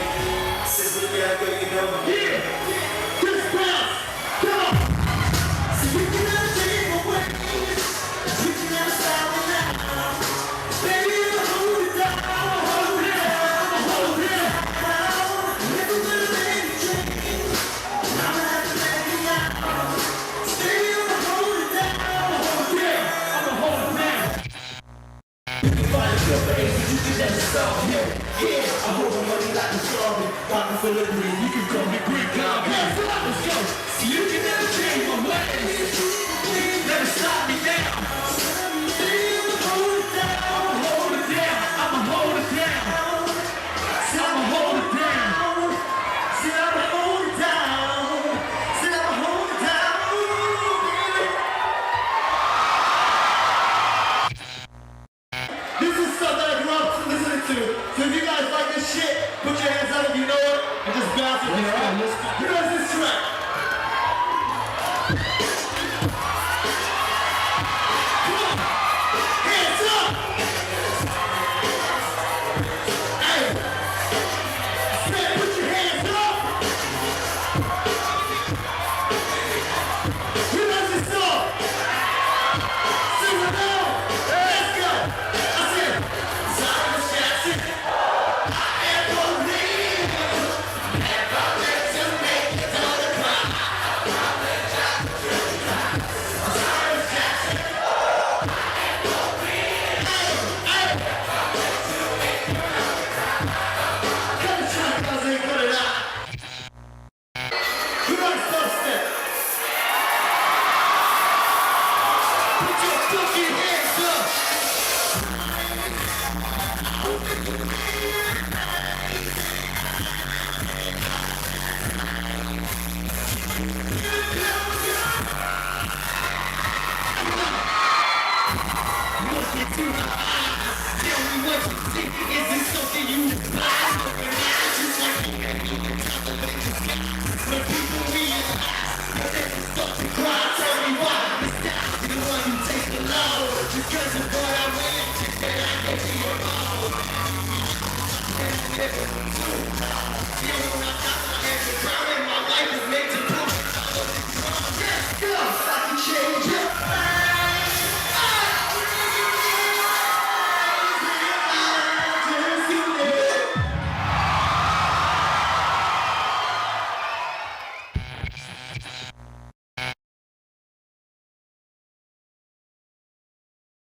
Since we got good, you know. Yeah. Just bounce. Come on. So you can never take my ways. You can never stop me now. Baby, I'ma hold it down. I'ma hold it down. I'ma hold it down. Never gonna make it change. I'ma have to let you out. Baby, I'ma hold it down. I'ma hold it down. I'ma hold it down. You can find your face, but you can never stop me. Yeah, I hold my money like a sorry. Pocket full of green, you can call me green cloud. Hands up, let's go. So you can never change my ways. Never stop me now. Baby, I'ma hold it down. I'ma hold it down. I'ma hold it down. See, I'ma hold it down. See, I'ma hold it down. See, I'ma hold it down. Baby. This is stuff that I grew up listening to. So if you guys like this shit, put your hands up if you know it, and just bounce it. Who knows this track? Come on. Hands up. Hey. Say, put your hands up. Who knows this song? Sing it now. Let's go. I said, Simon Jackson. I am believing. Never let you make it on the ground. Simon Jackson. Hey, come and try it, cause they put it out. Who likes dubstep? Put your fucking hands up. Look into my eyes. Tell me what you think. Is this something you despise? Open eyes, just like but people